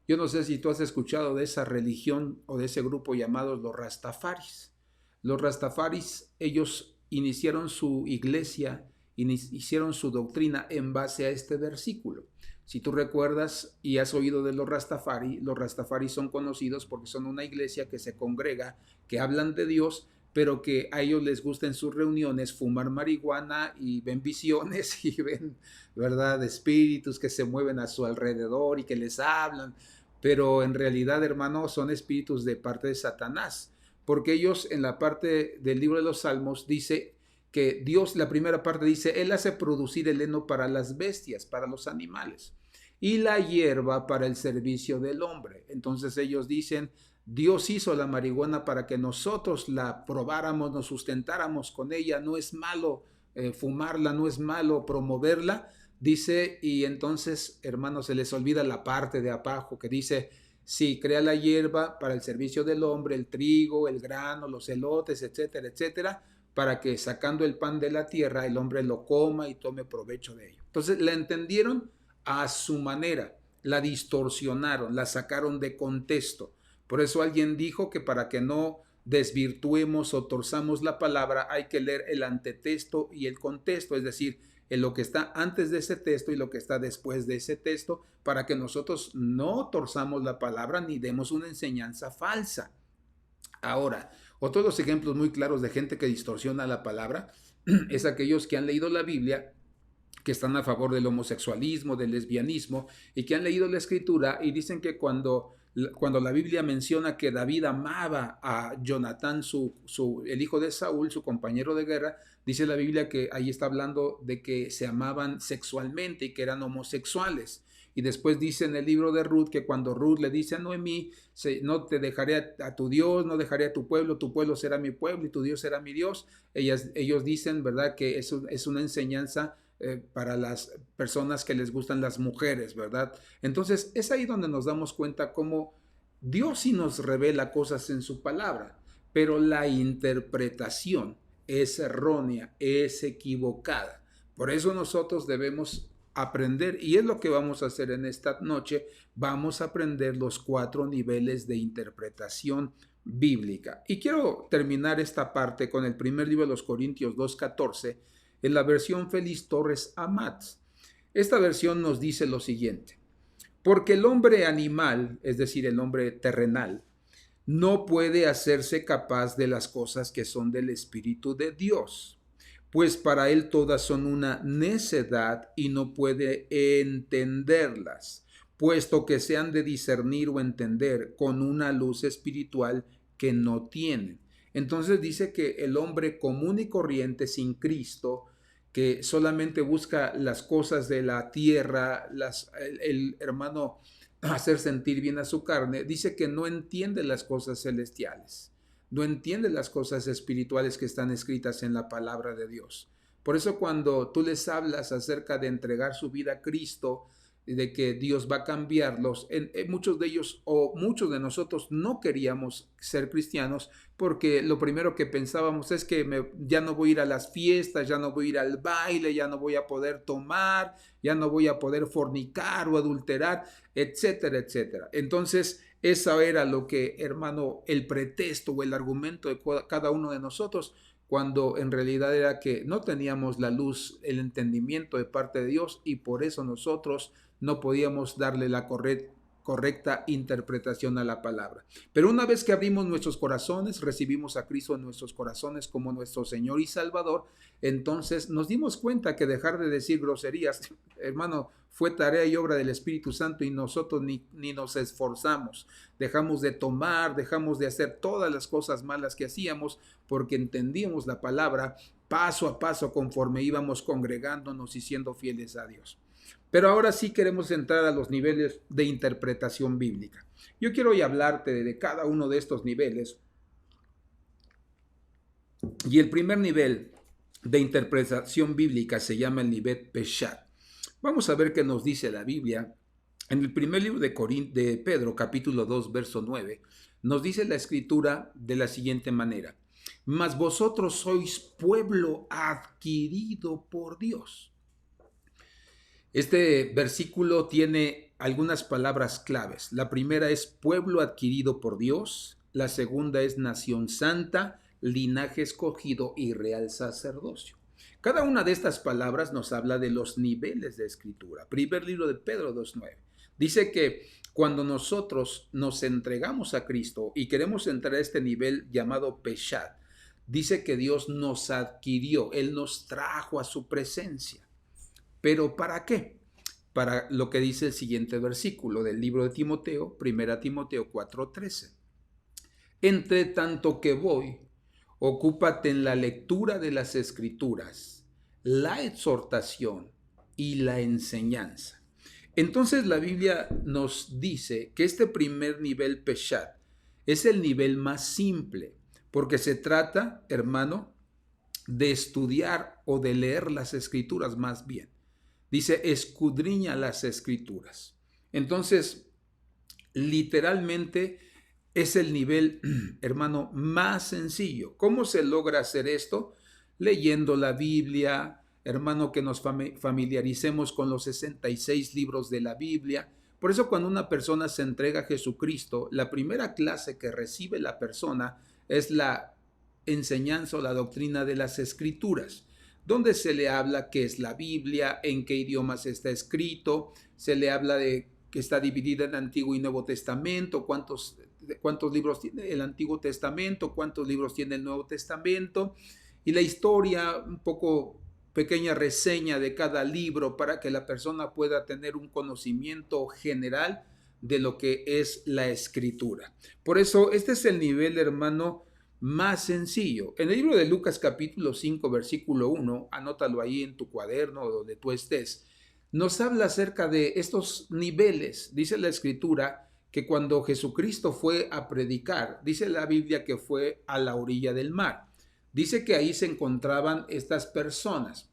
Yo no sé si tú has escuchado de esa religión o de ese grupo llamados los Rastafaris. Los Rastafaris, ellos iniciaron su iglesia, hicieron su doctrina en base a este versículo. Si tú recuerdas y has oído de los Rastafari son conocidos porque son una iglesia que se congrega, que hablan de Dios, pero que a ellos les gusta en sus reuniones fumar marihuana y ven visiones y ven, ¿verdad?, espíritus que se mueven a su alrededor y que les hablan, pero en realidad, hermanos, son espíritus de parte de Satanás, porque ellos en la parte del libro de los Salmos dice que Dios, la primera parte dice, Él hace producir el heno para las bestias, para los animales, y la hierba para el servicio del hombre. Entonces ellos dicen, Dios hizo la marihuana para que nosotros la probáramos, nos sustentáramos con ella, no es malo fumarla, no es malo promoverla, dice, y entonces, hermanos, se les olvida la parte de abajo que dice, sí, crea la hierba para el servicio del hombre, el trigo, el grano, los elotes, etcétera, etcétera, para que sacando el pan de la tierra el hombre lo coma y tome provecho de ello. Entonces la entendieron a su manera, la distorsionaron, la sacaron de contexto. Por eso alguien dijo que para que no desvirtuemos o torzamos la palabra hay que leer el antetexto y el contexto, es decir, en lo que está antes de ese texto y lo que está después de ese texto, para que nosotros no torzamos la palabra ni demos una enseñanza falsa. Ahora, otro de los ejemplos muy claros de gente que distorsiona la palabra es aquellos que han leído la Biblia, que están a favor del homosexualismo, del lesbianismo, y que han leído la escritura y dicen que cuando la Biblia menciona que David amaba a Jonatán, el hijo de Saúl, su compañero de guerra, dice la Biblia que ahí está hablando de que se amaban sexualmente y que eran homosexuales. Y después dice en el libro de Ruth que cuando Ruth le dice a Noemí, no te dejaré a tu Dios, no dejaré a tu pueblo será mi pueblo y tu Dios será mi Dios. Ellos dicen, ¿verdad?, que eso es una enseñanza para las personas que les gustan las mujeres, ¿verdad? Entonces es ahí donde nos damos cuenta cómo Dios sí nos revela cosas en su palabra, pero la interpretación es errónea, es equivocada. Por eso nosotros debemos aprender, y es lo que vamos a hacer en esta noche. Vamos a aprender los 4 niveles de interpretación bíblica. Y quiero terminar esta parte con el primer libro de los Corintios 2:14, en la versión Félix Torres Amat. Esta versión nos dice lo siguiente: porque el hombre animal, es decir, el hombre terrenal, no puede hacerse capaz de las cosas que son del Espíritu de Dios, pues para él todas son una necedad y no puede entenderlas, puesto que se han de discernir o entender con una luz espiritual que no tienen. Entonces dice que el hombre común y corriente sin Cristo, que solamente busca las cosas de la tierra, el hermano, hacer sentir bien a su carne, dice que no entiende las cosas celestiales, no entiende las cosas espirituales que están escritas en la palabra de Dios. Por eso cuando tú les hablas acerca de entregar su vida a Cristo, de que Dios va a cambiarlos, muchos de ellos o muchos de nosotros no queríamos ser cristianos porque lo primero que pensábamos es que ya no voy a ir a las fiestas, ya no voy a ir al baile, ya no voy a poder tomar, ya no voy a poder fornicar o adulterar, etcétera, etcétera. Entonces, eso era lo que, hermano, el pretexto o el argumento de cada uno de nosotros, cuando en realidad era que no teníamos la luz, el entendimiento de parte de Dios, y por eso nosotros no podíamos darle la correcta interpretación a la palabra. Pero una vez que abrimos nuestros corazones, recibimos a Cristo en nuestros corazones como nuestro Señor y Salvador, entonces nos dimos cuenta que dejar de decir groserías, hermano, fue tarea y obra del Espíritu Santo, y nosotros ni nos esforzamos. Dejamos de tomar, dejamos de hacer todas las cosas malas que hacíamos porque entendíamos la palabra paso a paso conforme íbamos congregándonos y siendo fieles a Dios. Pero ahora sí queremos entrar a los niveles de interpretación bíblica. Yo quiero hoy hablarte de cada uno de estos niveles. Y el primer nivel de interpretación bíblica se llama el nivel Peshat. Vamos a ver qué nos dice la Biblia. En el primer libro de Pedro, capítulo 2, verso 9, nos dice la escritura de la siguiente manera: mas vosotros sois pueblo adquirido por Dios. Este versículo tiene algunas palabras claves. La primera es pueblo adquirido por Dios. La segunda es nación santa, linaje escogido y real sacerdocio. Cada una de estas palabras nos habla de los niveles de escritura. Primer libro de Pedro 2:9. Dice que cuando nosotros nos entregamos a Cristo y queremos entrar a este nivel llamado Peshat, dice que Dios nos adquirió, Él nos trajo a su presencia. ¿Pero para qué? Para lo que dice el siguiente versículo del libro de Timoteo, 1 Timoteo 4:13. Entre tanto que voy, ocúpate en la lectura de las Escrituras, la exhortación y la enseñanza. Entonces la Biblia nos dice que este primer nivel Peshat es el nivel más simple, porque se trata, hermano, de estudiar o de leer las Escrituras más bien. Dice, escudriña las Escrituras. Entonces, literalmente es el nivel, hermano, más sencillo. ¿Cómo se logra hacer esto? Leyendo la Biblia, hermano, que nos familiaricemos con los 66 libros de la Biblia. Por eso cuando una persona se entrega a Jesucristo, la primera clase que recibe la persona es la enseñanza o la doctrina de las Escrituras. donde se le habla qué es la Biblia, en qué idiomas está escrito, se le habla de que está dividida en Antiguo y Nuevo Testamento, cuántos libros tiene el Antiguo Testamento, cuántos libros tiene el Nuevo Testamento, y la historia, un poco pequeña reseña de cada libro para que la persona pueda tener un conocimiento general de lo que es la escritura. Por eso, este es el nivel, hermano, más sencillo. En el libro de Lucas capítulo 5, versículo 1, anótalo ahí en tu cuaderno o donde tú estés, nos habla acerca de estos niveles. Dice la escritura que cuando Jesucristo fue a predicar, dice la Biblia que fue a la orilla del mar. Dice que ahí se encontraban estas personas.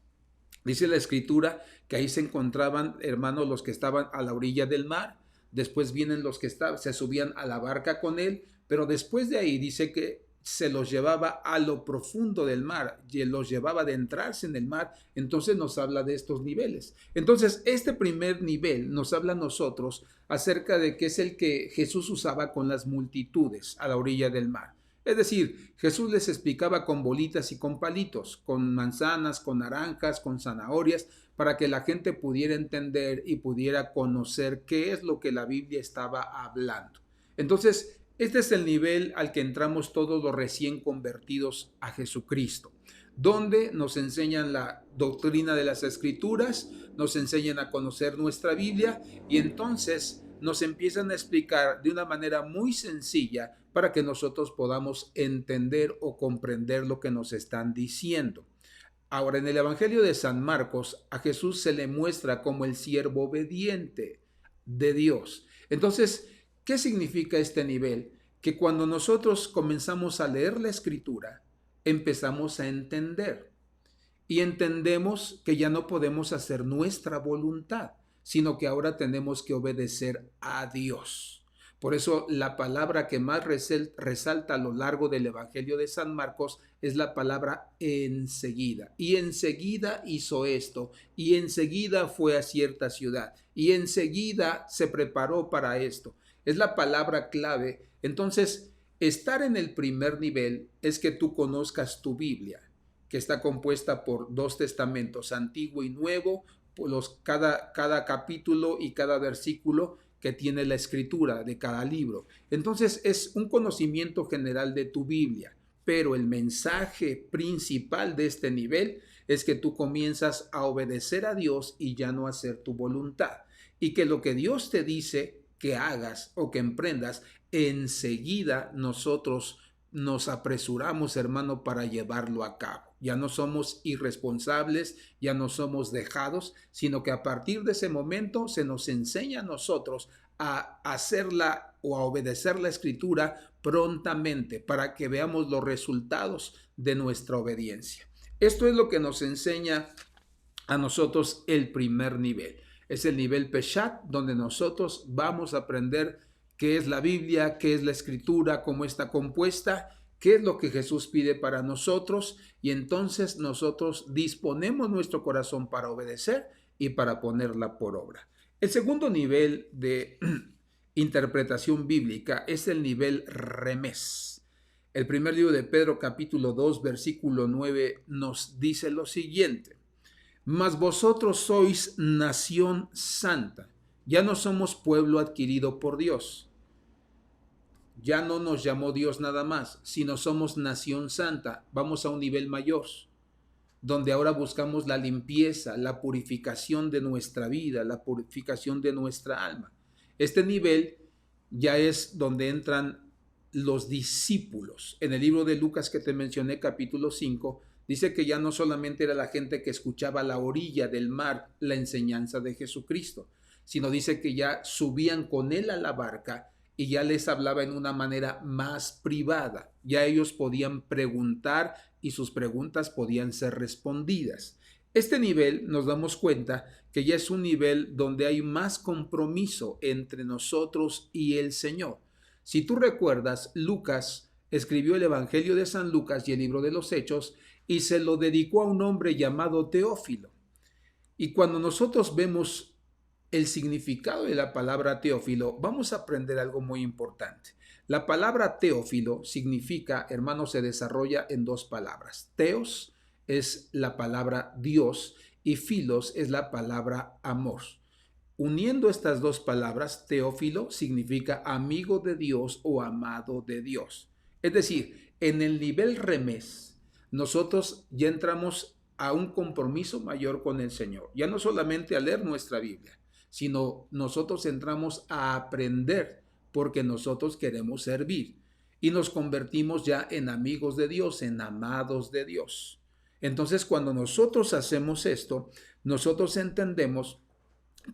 Dice la escritura que ahí se encontraban, hermanos, los que estaban a la orilla del mar. Después vienen los que se subían a la barca con él, pero después de ahí dice que se los llevaba a lo profundo del mar, y los llevaba a adentrarse en el mar. Entonces nos habla de estos niveles. Entonces este primer nivel nos habla a nosotros acerca de que es el que Jesús usaba con las multitudes a la orilla del mar. Es decir, Jesús les explicaba con bolitas y con palitos, con manzanas, con naranjas, con zanahorias, para que la gente pudiera entender y pudiera conocer qué es lo que la Biblia estaba hablando. Entonces, este es el nivel al que entramos todos los recién convertidos a Jesucristo, donde nos enseñan la doctrina de las Escrituras, nos enseñan a conocer nuestra Biblia y entonces nos empiezan a explicar de una manera muy sencilla para que nosotros podamos entender o comprender lo que nos están diciendo. Ahora, en el Evangelio de San Marcos, a Jesús se le muestra como el siervo obediente de Dios. Entonces, ¿qué significa este nivel? Que cuando nosotros comenzamos a leer la Escritura, empezamos a entender. Y entendemos que ya no podemos hacer nuestra voluntad, sino que ahora tenemos que obedecer a Dios. Por eso la palabra que más resalta a lo largo del Evangelio de San Marcos es la palabra enseguida. Y enseguida hizo esto, y enseguida fue a cierta ciudad, y enseguida se preparó para esto. Es la palabra clave. Entonces, estar en el primer nivel es que tú conozcas tu Biblia, que está compuesta por 2 testamentos, Antiguo y Nuevo, cada capítulo y cada versículo que tiene la escritura de cada libro. Entonces es un conocimiento general de tu Biblia, pero el mensaje principal de este nivel es que tú comienzas a obedecer a Dios y ya no hacer tu voluntad. Y que lo que Dios te dice que hagas o que emprendas, enseguida nosotros nos apresuramos, hermano, para llevarlo a cabo. Ya no somos irresponsables, ya no somos dejados, sino que a partir de ese momento se nos enseña a nosotros a hacerla o a obedecer la escritura prontamente para que veamos los resultados de nuestra obediencia. Esto es lo que nos enseña a nosotros el primer nivel. Es el nivel Peshat, donde nosotros vamos a aprender qué es la Biblia, qué es la escritura, cómo está compuesta, qué es lo que Jesús pide para nosotros, y entonces nosotros disponemos nuestro corazón para obedecer y para ponerla por obra. El segundo nivel de interpretación bíblica es el nivel Remés. El primer libro de Pedro, capítulo 2, versículo 9, nos dice lo siguiente: mas vosotros sois nación santa, ya no somos pueblo adquirido por Dios. Ya no nos llamó Dios nada más, sino somos nación santa. Vamos a un nivel mayor, donde ahora buscamos la limpieza, la purificación de nuestra vida, la purificación de nuestra alma. Este nivel ya es donde entran los discípulos. En el libro de Lucas que te mencioné, capítulo 5, dice que ya no solamente era la gente que escuchaba a la orilla del mar la enseñanza de Jesucristo, sino dice que ya subían con él a la barca y ya les hablaba en una manera más privada. Ya ellos podían preguntar y sus preguntas podían ser respondidas. Este nivel nos damos cuenta que ya es un nivel donde hay más compromiso entre nosotros y el Señor. Si tú recuerdas, Lucas escribió el Evangelio de San Lucas y el libro de los Hechos y se lo dedicó a un hombre llamado Teófilo. Y cuando nosotros vemos el significado de la palabra Teófilo, vamos a aprender algo muy importante. La palabra Teófilo significa, hermano, se desarrolla en 2 palabras. Teos es la palabra Dios y filos es la palabra amor. Uniendo estas dos palabras, Teófilo significa amigo de Dios o amado de Dios. Es decir, en el nivel remés, nosotros ya entramos a un compromiso mayor con el Señor. Ya no solamente a leer nuestra Biblia, sino nosotros entramos a aprender porque nosotros queremos servir y nos convertimos ya en amigos de Dios, en amados de Dios. Entonces, cuando nosotros hacemos esto, nosotros entendemos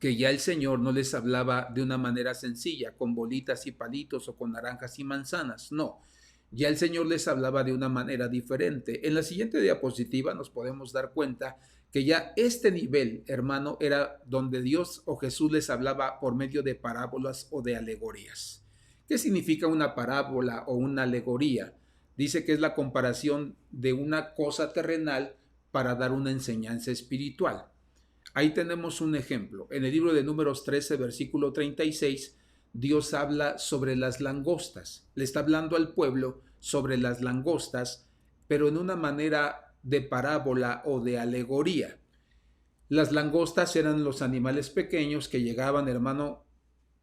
que ya el Señor no les hablaba de una manera sencilla, con bolitas y palitos o con naranjas y manzanas, no. Ya el Señor les hablaba de una manera diferente. En la siguiente diapositiva nos podemos dar cuenta que ya este nivel, hermano, era donde Dios o Jesús les hablaba por medio de parábolas o de alegorías. ¿Qué significa una parábola o una alegoría? Dice que es la comparación de una cosa terrenal para dar una enseñanza espiritual. Ahí tenemos un ejemplo. En el libro de Números 13, versículo 36, Dios habla sobre las langostas. Le está hablando al pueblo sobre las langostas, pero en una manera de parábola o de alegoría. Las langostas eran los animales pequeños que llegaban, hermano,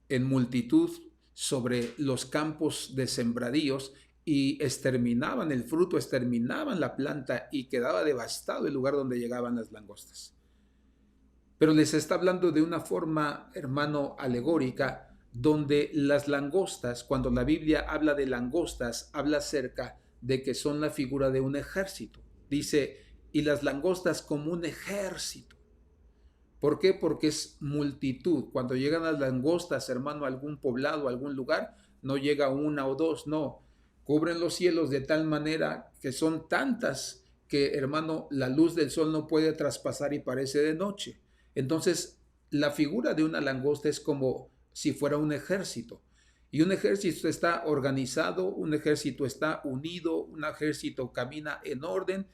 en multitud sobre los campos de sembradíos y exterminaban el fruto, exterminaban la planta y quedaba devastado el lugar donde llegaban las langostas. Pero les está hablando de una forma, hermano, alegórica, donde las langostas, cuando la Biblia habla de langostas, habla acerca de que son la figura de un ejército. Dice, y las langostas como un ejército. ¿Por qué? Porque es multitud. Cuando llegan las langostas, hermano, a algún poblado, a algún lugar, no llega una o dos, no. Cubren los cielos de tal manera que son tantas que, hermano, la luz del sol no puede traspasar y parece de noche. Entonces, la figura de una langosta es como si fuera un ejército. Y un ejército está organizado, un ejército está unido, un ejército camina en orden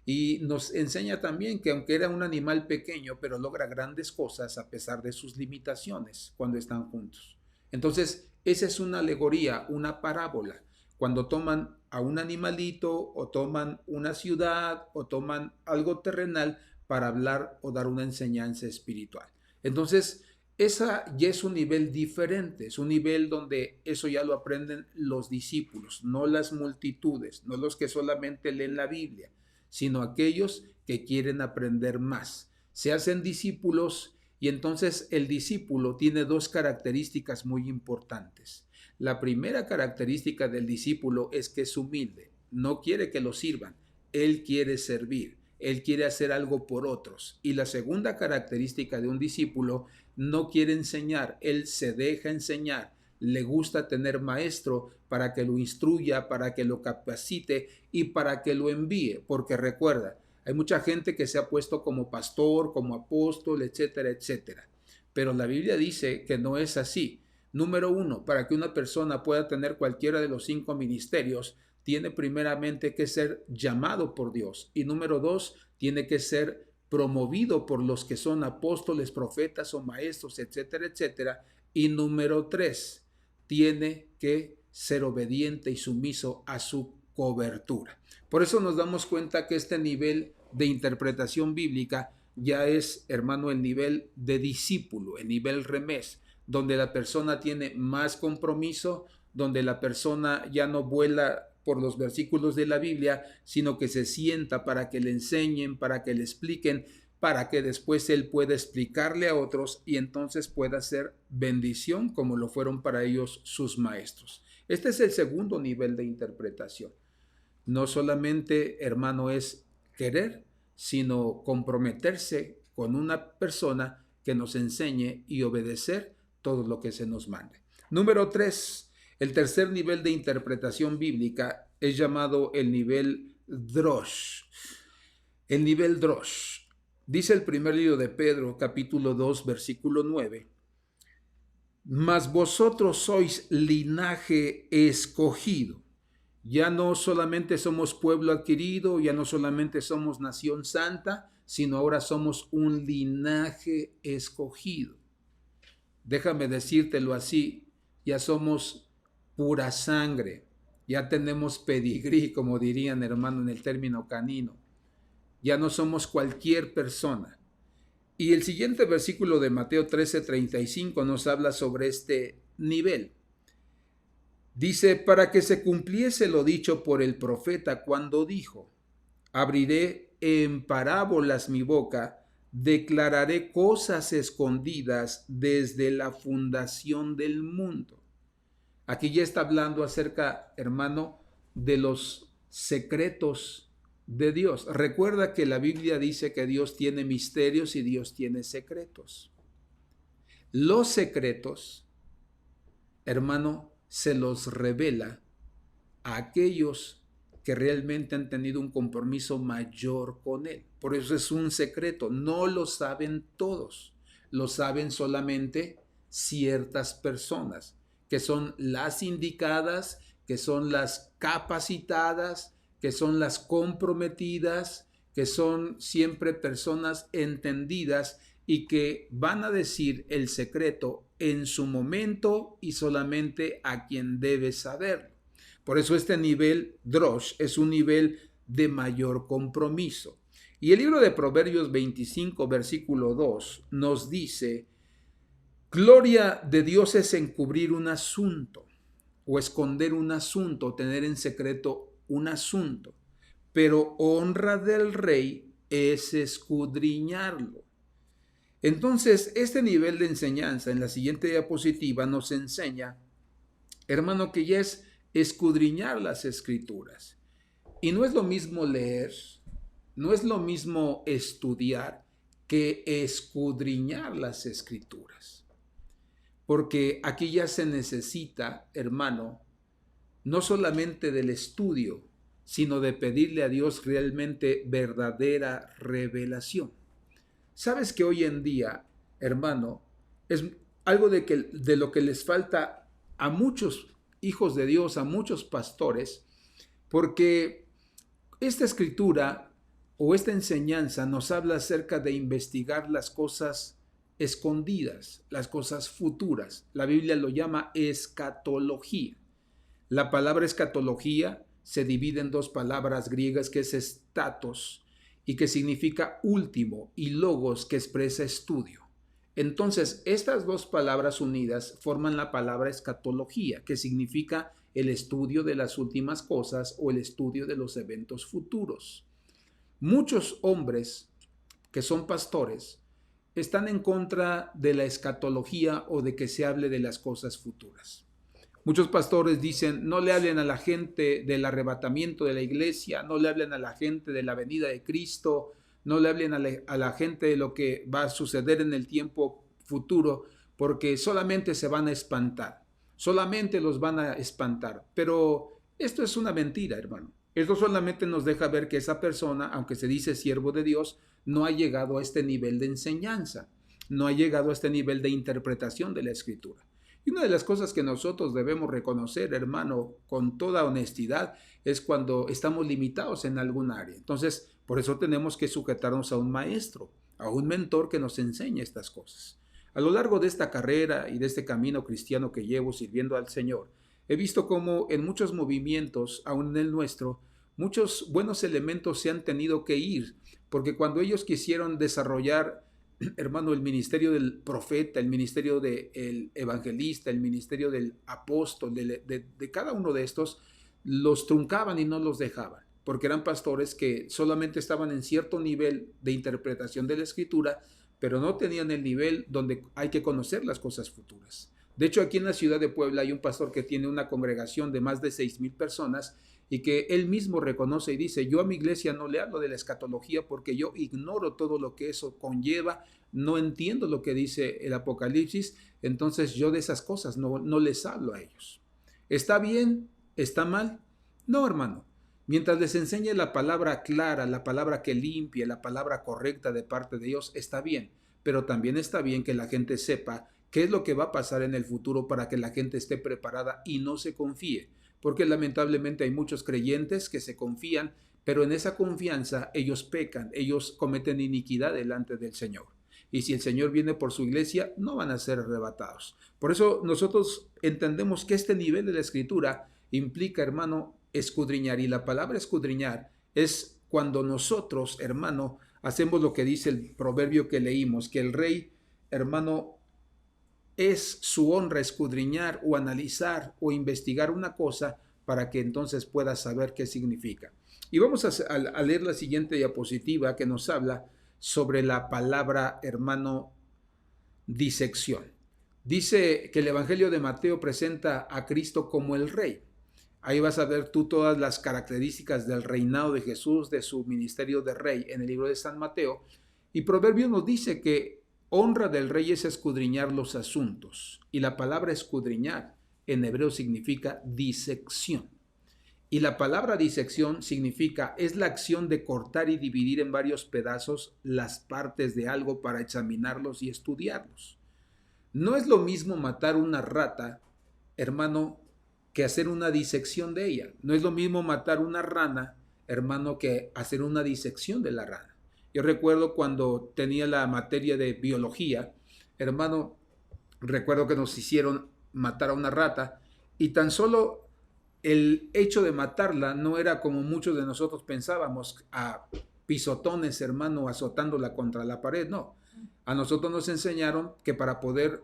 y nos enseña también que aunque era un animal pequeño, pero logra grandes cosas a pesar de sus limitaciones cuando están juntos. Entonces, esa es una alegoría, una parábola. Cuando toman a un animalito o toman una ciudad o toman algo terrenal para hablar o dar una enseñanza espiritual. Entonces, esa ya es un nivel diferente, es un nivel donde eso ya lo aprenden los discípulos, no las multitudes, no los que solamente leen la Biblia, sino aquellos que quieren aprender más. Se hacen discípulos y entonces el discípulo tiene dos características muy importantes. La primera característica del discípulo es que es humilde, no quiere que lo sirvan, él quiere servir. Él quiere hacer algo por otros. Y la segunda característica de un discípulo, no quiere enseñar, él se deja enseñar. Le gusta tener maestro para que lo instruya, para que lo capacite y para que lo envíe. Porque recuerda, hay mucha gente que se ha puesto como pastor, como apóstol, etcétera, etcétera. Pero la Biblia dice que no es así. Número uno, para que una persona pueda tener cualquiera de los 5 ministerios, tiene primeramente que ser llamado por Dios. Y número 2, tiene que ser promovido por los que son apóstoles, profetas o maestros, etcétera, etcétera. Y número 3, tiene que ser obediente y sumiso a su cobertura. Por eso nos damos cuenta que este nivel de interpretación bíblica ya es, hermano, el nivel de discípulo, el nivel remés, donde la persona tiene más compromiso, donde la persona ya no vuela por los versículos de la Biblia, sino que se sienta para que le enseñen, para que le expliquen, para que después él pueda explicarle a otros y entonces pueda ser bendición como lo fueron para ellos sus maestros. Este es el segundo nivel de interpretación. No solamente, hermano, es querer, sino comprometerse con una persona que nos enseñe y obedecer todo lo que se nos mande. Número 3. El tercer nivel de interpretación bíblica es llamado el nivel Drosh. El nivel Drosh. Dice el primer libro de Pedro, capítulo 2, versículo 9. Mas vosotros sois linaje escogido. Ya no solamente somos pueblo adquirido, ya no solamente somos nación santa, sino ahora somos un linaje escogido. Déjame decírtelo así, ya somos pura sangre, ya tenemos pedigrí, como dirían, hermano, en el término canino. Ya no somos cualquier persona. Y el siguiente versículo de Mateo 13:35 nos habla sobre este nivel. Dice, para que se cumpliese lo dicho por el profeta cuando dijo, abriré en parábolas mi boca, declararé cosas escondidas desde la fundación del mundo. Aquí ya está hablando acerca, hermano, de los secretos de Dios. Recuerda que la Biblia dice que Dios tiene misterios y Dios tiene secretos. Los secretos, hermano, se los revela a aquellos que realmente han tenido un compromiso mayor con Él. Por eso es un secreto. No lo saben todos. Lo saben solamente ciertas personas, que son las indicadas, que son las capacitadas, que son las comprometidas, que son siempre personas entendidas y que van a decir el secreto en su momento y solamente a quien debe saberlo. Por eso este nivel Drosh es un nivel de mayor compromiso. Y el libro de Proverbios 25, versículo 2, nos dice, gloria de Dios es encubrir un asunto, o esconder un asunto, tener en secreto un asunto, pero honra del rey es escudriñarlo. Entonces, este nivel de enseñanza en la siguiente diapositiva nos enseña, hermano, que ya es escudriñar las escrituras. Y no es lo mismo leer, no es lo mismo estudiar que escudriñar las escrituras. Porque aquí ya se necesita, hermano, no solamente del estudio, sino de pedirle a Dios realmente verdadera revelación. ¿Sabes que hoy en día, hermano, es algo de lo que les falta a muchos hijos de Dios, a muchos pastores? Porque esta escritura o esta enseñanza nos habla acerca de investigar las cosas escondidas, las cosas futuras. La Biblia lo llama escatología. La palabra escatología se divide en dos palabras griegas, que es statos y que significa último, y logos, que expresa estudio. Entonces, estas dos palabras unidas forman la palabra escatología, que significa el estudio de las últimas cosas o el estudio de los eventos futuros. Muchos hombres que son pastores están en contra de la escatología o de que se hable de las cosas futuras. Muchos pastores dicen, no le hablen a la gente del arrebatamiento de la iglesia, no le hablen a la gente de la venida de Cristo, no le hablen a la gente de lo que va a suceder en el tiempo futuro, porque solamente se van a espantar, solamente los van a espantar. Pero esto es una mentira, hermano. Esto solamente nos deja ver que esa persona, aunque se dice siervo de Dios, no ha llegado a este nivel de enseñanza, no ha llegado a este nivel de interpretación de la Escritura. Y una de las cosas que nosotros debemos reconocer, hermano, con toda honestidad, es cuando estamos limitados en algún área. Entonces, por eso tenemos que sujetarnos a un maestro, a un mentor que nos enseñe estas cosas. A lo largo de esta carrera y de este camino cristiano que llevo sirviendo al Señor, he visto cómo en muchos movimientos, aún en el nuestro, muchos buenos elementos se han tenido que ir, porque cuando ellos quisieron desarrollar, hermano, el ministerio del profeta, el ministerio del evangelista, el ministerio del apóstol, de cada uno de estos, los truncaban y no los dejaban, porque eran pastores que solamente estaban en cierto nivel de interpretación de la Escritura, pero no tenían el nivel donde hay que conocer las cosas futuras. De hecho, aquí en la ciudad de Puebla hay un pastor que tiene una congregación de más de 6,000 personas y que él mismo reconoce y dice, yo a mi iglesia no le hablo de la escatología porque yo ignoro todo lo que eso conlleva, no entiendo lo que dice el Apocalipsis, entonces yo de esas cosas no les hablo a ellos. ¿Está bien? ¿Está mal? No, hermano. Mientras les enseñe la palabra clara, la palabra que limpia, la palabra correcta de parte de Dios, está bien. Pero también está bien que la gente sepa qué es lo que va a pasar en el futuro para que la gente esté preparada y no se confíe. Porque lamentablemente hay muchos creyentes que se confían, pero en esa confianza ellos pecan, ellos cometen iniquidad delante del Señor. Y si el Señor viene por su iglesia, no van a ser arrebatados. Por eso nosotros entendemos que este nivel de la Escritura implica, hermano, escudriñar. Y la palabra escudriñar es cuando nosotros, hermano, hacemos lo que dice el proverbio que leímos, que el rey, hermano, es su honra escudriñar o analizar o investigar una cosa para que entonces pueda saber qué significa. Y vamos a leer la siguiente diapositiva que nos habla sobre la palabra, hermano, disección. Dice que el Evangelio de Mateo presenta a Cristo como el Rey. Ahí vas a ver tú todas las características del reinado de Jesús, de su ministerio de Rey en el libro de San Mateo. Y Proverbios nos dice que honra del Rey es escudriñar los asuntos. Y la palabra escudriñar en hebreo significa disección. Y la palabra disección significa, es la acción de cortar y dividir en varios pedazos las partes de algo para examinarlos y estudiarlos. No es lo mismo matar una rata, hermano, que hacer una disección de ella. No es lo mismo matar una rana, hermano, que hacer una disección de la rana. Yo recuerdo cuando tenía la materia de biología, hermano, recuerdo que nos hicieron matar a una rata y tan solo el hecho de matarla no era como muchos de nosotros pensábamos, a pisotones, hermano, azotándola contra la pared, no. A nosotros nos enseñaron que para poder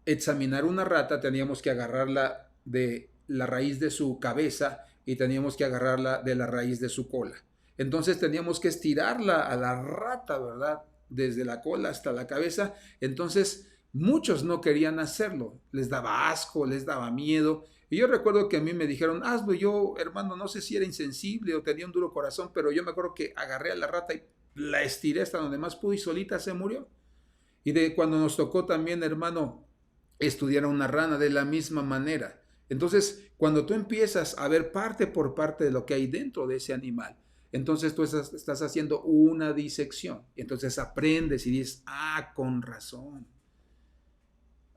examinar una rata teníamos que agarrarla de la raíz de su cabeza y teníamos que agarrarla de la raíz de su cola. Entonces teníamos que estirarla a la rata, ¿verdad? Desde la cola hasta la cabeza. Entonces muchos no querían hacerlo, les daba asco, les daba miedo. Y yo recuerdo que a mí me dijeron, hazlo. Yo, hermano, no sé si era insensible o tenía un duro corazón, pero yo me acuerdo que agarré a la rata y la estiré hasta donde más pude y solita se murió. Y de cuando nos tocó también, hermano, estudiar a una rana de la misma manera. Entonces, cuando tú empiezas a ver parte por parte de lo que hay dentro de ese animal, entonces tú estás haciendo una disección. Entonces aprendes y dices, ah, con razón.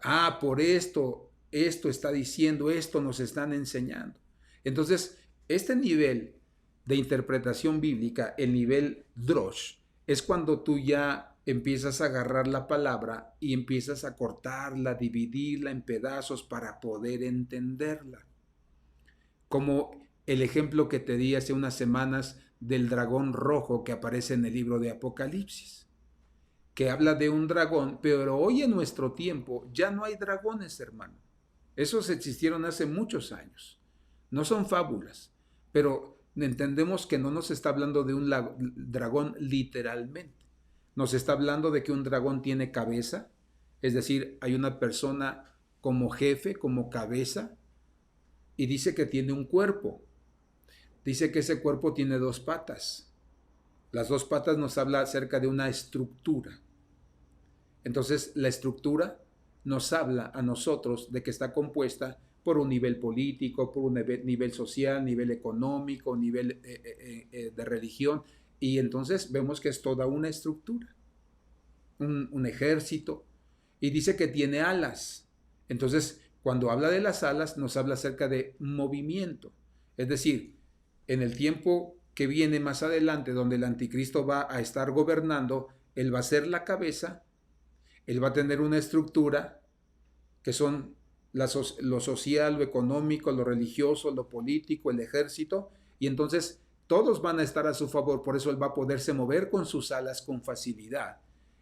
Ah, por esto está diciendo, esto nos están enseñando. Entonces, este nivel de interpretación bíblica, el nivel drosh, es cuando tú ya empiezas a agarrar la palabra y empiezas a cortarla, dividirla en pedazos para poder entenderla. Como el ejemplo que te di hace unas semanas del dragón rojo que aparece en el libro de Apocalipsis, que habla de un dragón, pero hoy en nuestro tiempo ya no hay dragones, hermano. Esos existieron hace muchos años. No son fábulas, pero entendemos que no nos está hablando de un dragón literalmente. Nos está hablando de que un dragón tiene cabeza, es decir, hay una persona como jefe, como cabeza, y dice que tiene un cuerpo. Dice que ese cuerpo tiene dos patas. Las dos patas nos habla acerca de una estructura. Entonces, la estructura nos habla a nosotros de que está compuesta por un nivel político, por un nivel social, nivel económico, nivel de religión, y entonces vemos que es toda una estructura, un ejército, y dice que tiene alas. Entonces, cuando habla de las alas, nos habla acerca de movimiento. Es decir, en el tiempo que viene más adelante, donde el anticristo va a estar gobernando, él va a ser la cabeza, él va a tener una estructura que son lo social, lo económico, lo religioso, lo político, el ejército, y entonces todos van a estar a su favor, por eso él va a poderse mover con sus alas con facilidad.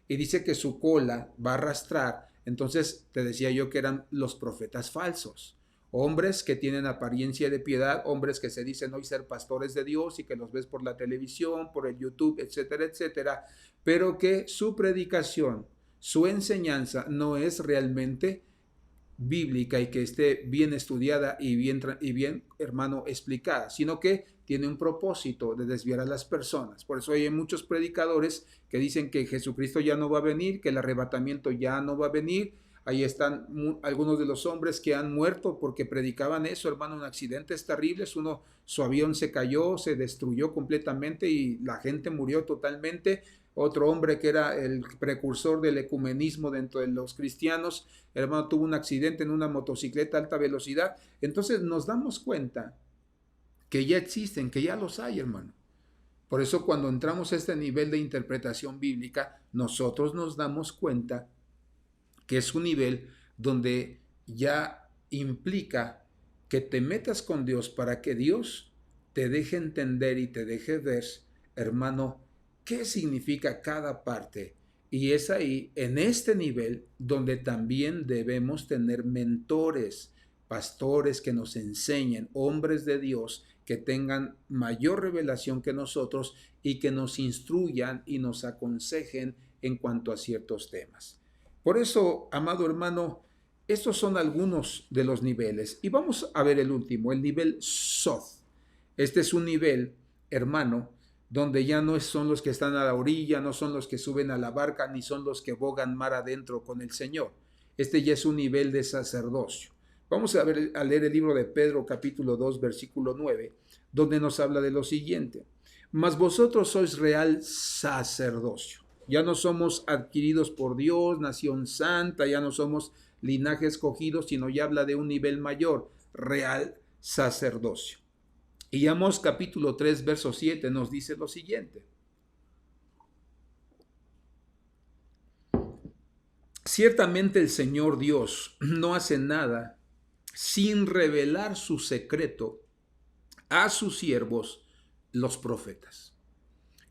Y dice que su cola va a arrastrar, entonces te decía yo que eran los profetas falsos, hombres que tienen apariencia de piedad, hombres que se dicen hoy ser pastores de Dios y que los ves por la televisión, por el YouTube, etcétera, etcétera, pero que su predicación, su enseñanza no es realmente bíblica y que esté bien estudiada y bien, hermano, explicada, sino que tiene un propósito de desviar a las personas. Por eso hay muchos predicadores que dicen que Jesucristo ya no va a venir, que el arrebatamiento ya no va a venir. Ahí están algunos de los hombres que han muerto porque predicaban eso, hermano, en accidentes terribles. Uno, su avión se cayó, se destruyó completamente y la gente murió totalmente. Otro hombre que era el precursor del ecumenismo dentro de los cristianos, hermano, tuvo un accidente en una motocicleta a alta velocidad. Entonces nos damos cuenta que ya existen, que ya los hay, hermano. Por eso cuando entramos a este nivel de interpretación bíblica, nosotros nos damos cuenta que es un nivel donde ya implica que te metas con Dios para que Dios te deje entender y te deje ver hermano, qué significa cada parte. Y es ahí, en este nivel, donde también debemos tener mentores, pastores que nos enseñen, hombres de Dios que tengan mayor revelación que nosotros y que nos instruyan y nos aconsejen en cuanto a ciertos temas. Por eso, amado hermano, estos son algunos de los niveles. Y vamos a ver el último, el nivel Soth. Este es un nivel, hermano, donde ya no son los que están a la orilla, no son los que suben a la barca, ni son los que bogan mar adentro con el Señor. Este ya es un nivel de sacerdocio. Vamos a leer el libro de Pedro, capítulo 2, versículo 9, donde nos habla de lo siguiente. Mas vosotros sois real sacerdocio. Ya no somos adquiridos por Dios, nación santa, ya no somos linaje escogido, sino ya habla de un nivel mayor, real sacerdocio. Y Amós capítulo 3, verso 7 nos dice lo siguiente. Ciertamente el Señor Dios no hace nada sin revelar su secreto a sus siervos, los profetas.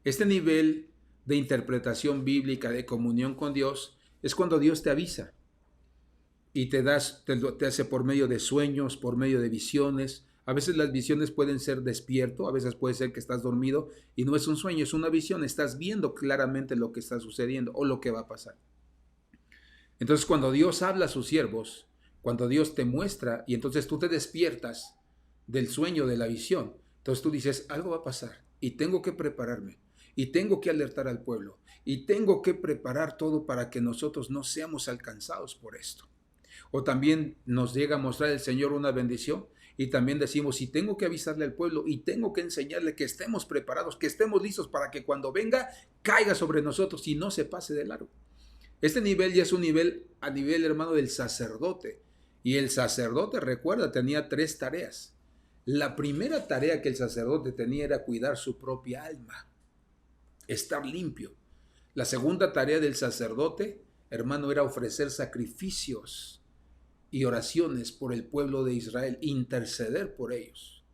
Este nivel de interpretación bíblica, de comunión con Dios, es cuando Dios te avisa y te hace por medio de sueños, por medio de visiones. A veces las visiones pueden ser despierto, a veces puede ser que estás dormido y no es un sueño, es una visión, estás viendo claramente lo que está sucediendo o lo que va a pasar. Entonces cuando Dios habla a sus siervos, cuando Dios te muestra y entonces tú te despiertas del sueño, de la visión, entonces tú dices, algo va a pasar y tengo que prepararme y tengo que alertar al pueblo y tengo que preparar todo para que nosotros no seamos alcanzados por esto. O también nos llega a mostrar el Señor una bendición y también decimos, si tengo que avisarle al pueblo y tengo que enseñarle que estemos preparados, que estemos listos para que cuando venga caiga sobre nosotros y no se pase de largo. Este nivel ya es un nivel a nivel, hermano, del sacerdote. Y el sacerdote, recuerda, tenía 3 tareas. La primera tarea que el sacerdote tenía era cuidar su propia alma, estar limpio. La segunda tarea del sacerdote, hermano, era ofrecer sacrificios y oraciones por el pueblo de Israel, interceder por ellos.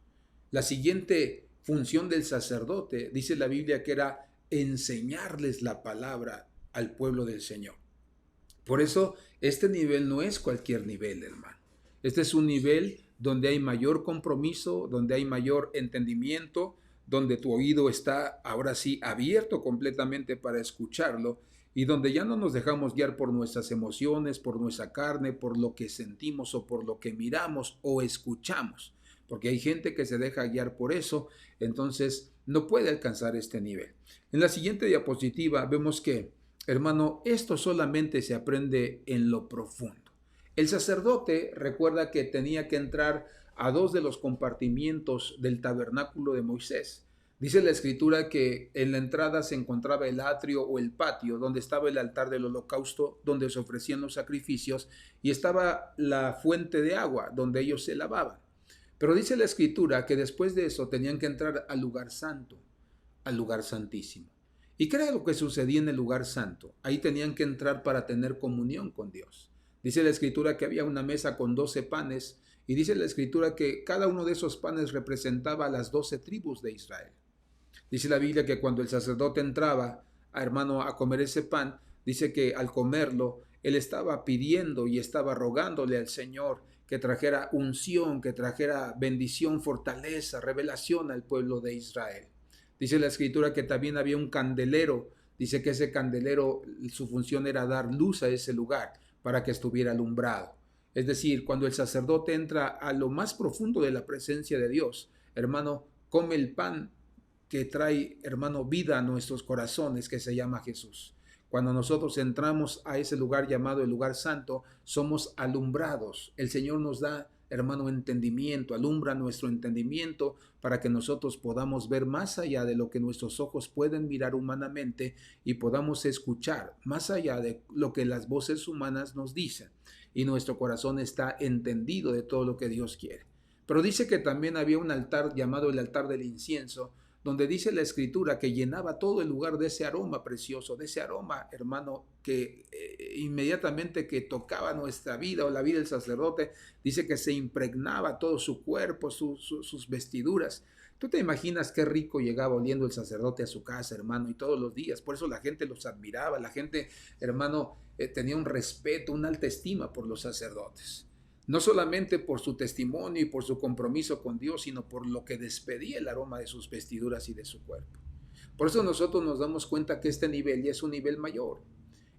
La siguiente función del sacerdote, dice la Biblia, que era enseñarles la palabra al pueblo del Señor. Por eso, este nivel no es cualquier nivel, hermano. Este es un nivel donde hay mayor compromiso, donde hay mayor entendimiento, donde tu oído está ahora sí abierto completamente para escucharlo y donde ya no nos dejamos guiar por nuestras emociones, por nuestra carne, por lo que sentimos o por lo que miramos o escuchamos. Porque hay gente que se deja guiar por eso, entonces no puede alcanzar este nivel. En la siguiente diapositiva vemos que, hermano, esto solamente se aprende en lo profundo. El sacerdote recuerda que tenía que entrar a 2 de los compartimientos del tabernáculo de Moisés. Dice la escritura que en la entrada se encontraba el atrio o el patio, donde estaba el altar del holocausto, donde se ofrecían los sacrificios, y estaba la fuente de agua, donde ellos se lavaban. Pero dice la escritura que después de eso tenían que entrar al lugar santo, al lugar santísimo. ¿Y qué era lo que sucedía en el lugar santo? Ahí tenían que entrar para tener comunión con Dios. Dice la escritura que había una mesa con 12 panes y dice la escritura que cada uno de esos panes representaba a las 12 tribus de Israel. Dice la Biblia que cuando el sacerdote entraba, hermano, a comer ese pan, dice que al comerlo, él estaba pidiendo y estaba rogándole al Señor que trajera unción, que trajera bendición, fortaleza, revelación al pueblo de Israel. Dice la escritura que también había un candelero. Dice que ese candelero, su función era dar luz a ese lugar para que estuviera alumbrado. Es decir, cuando el sacerdote entra a lo más profundo de la presencia de Dios, hermano, come el pan que trae, hermano, vida a nuestros corazones, que se llama Jesús. Cuando nosotros entramos a ese lugar llamado el lugar santo, somos alumbrados. El Señor nos da, hermano, entendimiento, alumbra nuestro entendimiento para que nosotros podamos ver más allá de lo que nuestros ojos pueden mirar humanamente y podamos escuchar más allá de lo que las voces humanas nos dicen. Y nuestro corazón está entendido de todo lo que Dios quiere. Pero dice que también había un altar llamado el altar del incienso, donde dice la escritura que llenaba todo el lugar de ese aroma precioso, de ese aroma, hermano, que inmediatamente que tocaba nuestra vida o la vida del sacerdote, dice que se impregnaba todo su cuerpo, sus vestiduras. Tú te imaginas qué rico llegaba oliendo el sacerdote a su casa, hermano, y todos los días. Por eso la gente los admiraba, la gente, hermano, tenía un respeto, una alta estima por los sacerdotes. No solamente por su testimonio y por su compromiso con Dios, sino por lo que despedía el aroma de sus vestiduras y de su cuerpo. Por eso nosotros nos damos cuenta que este nivel ya es un nivel mayor.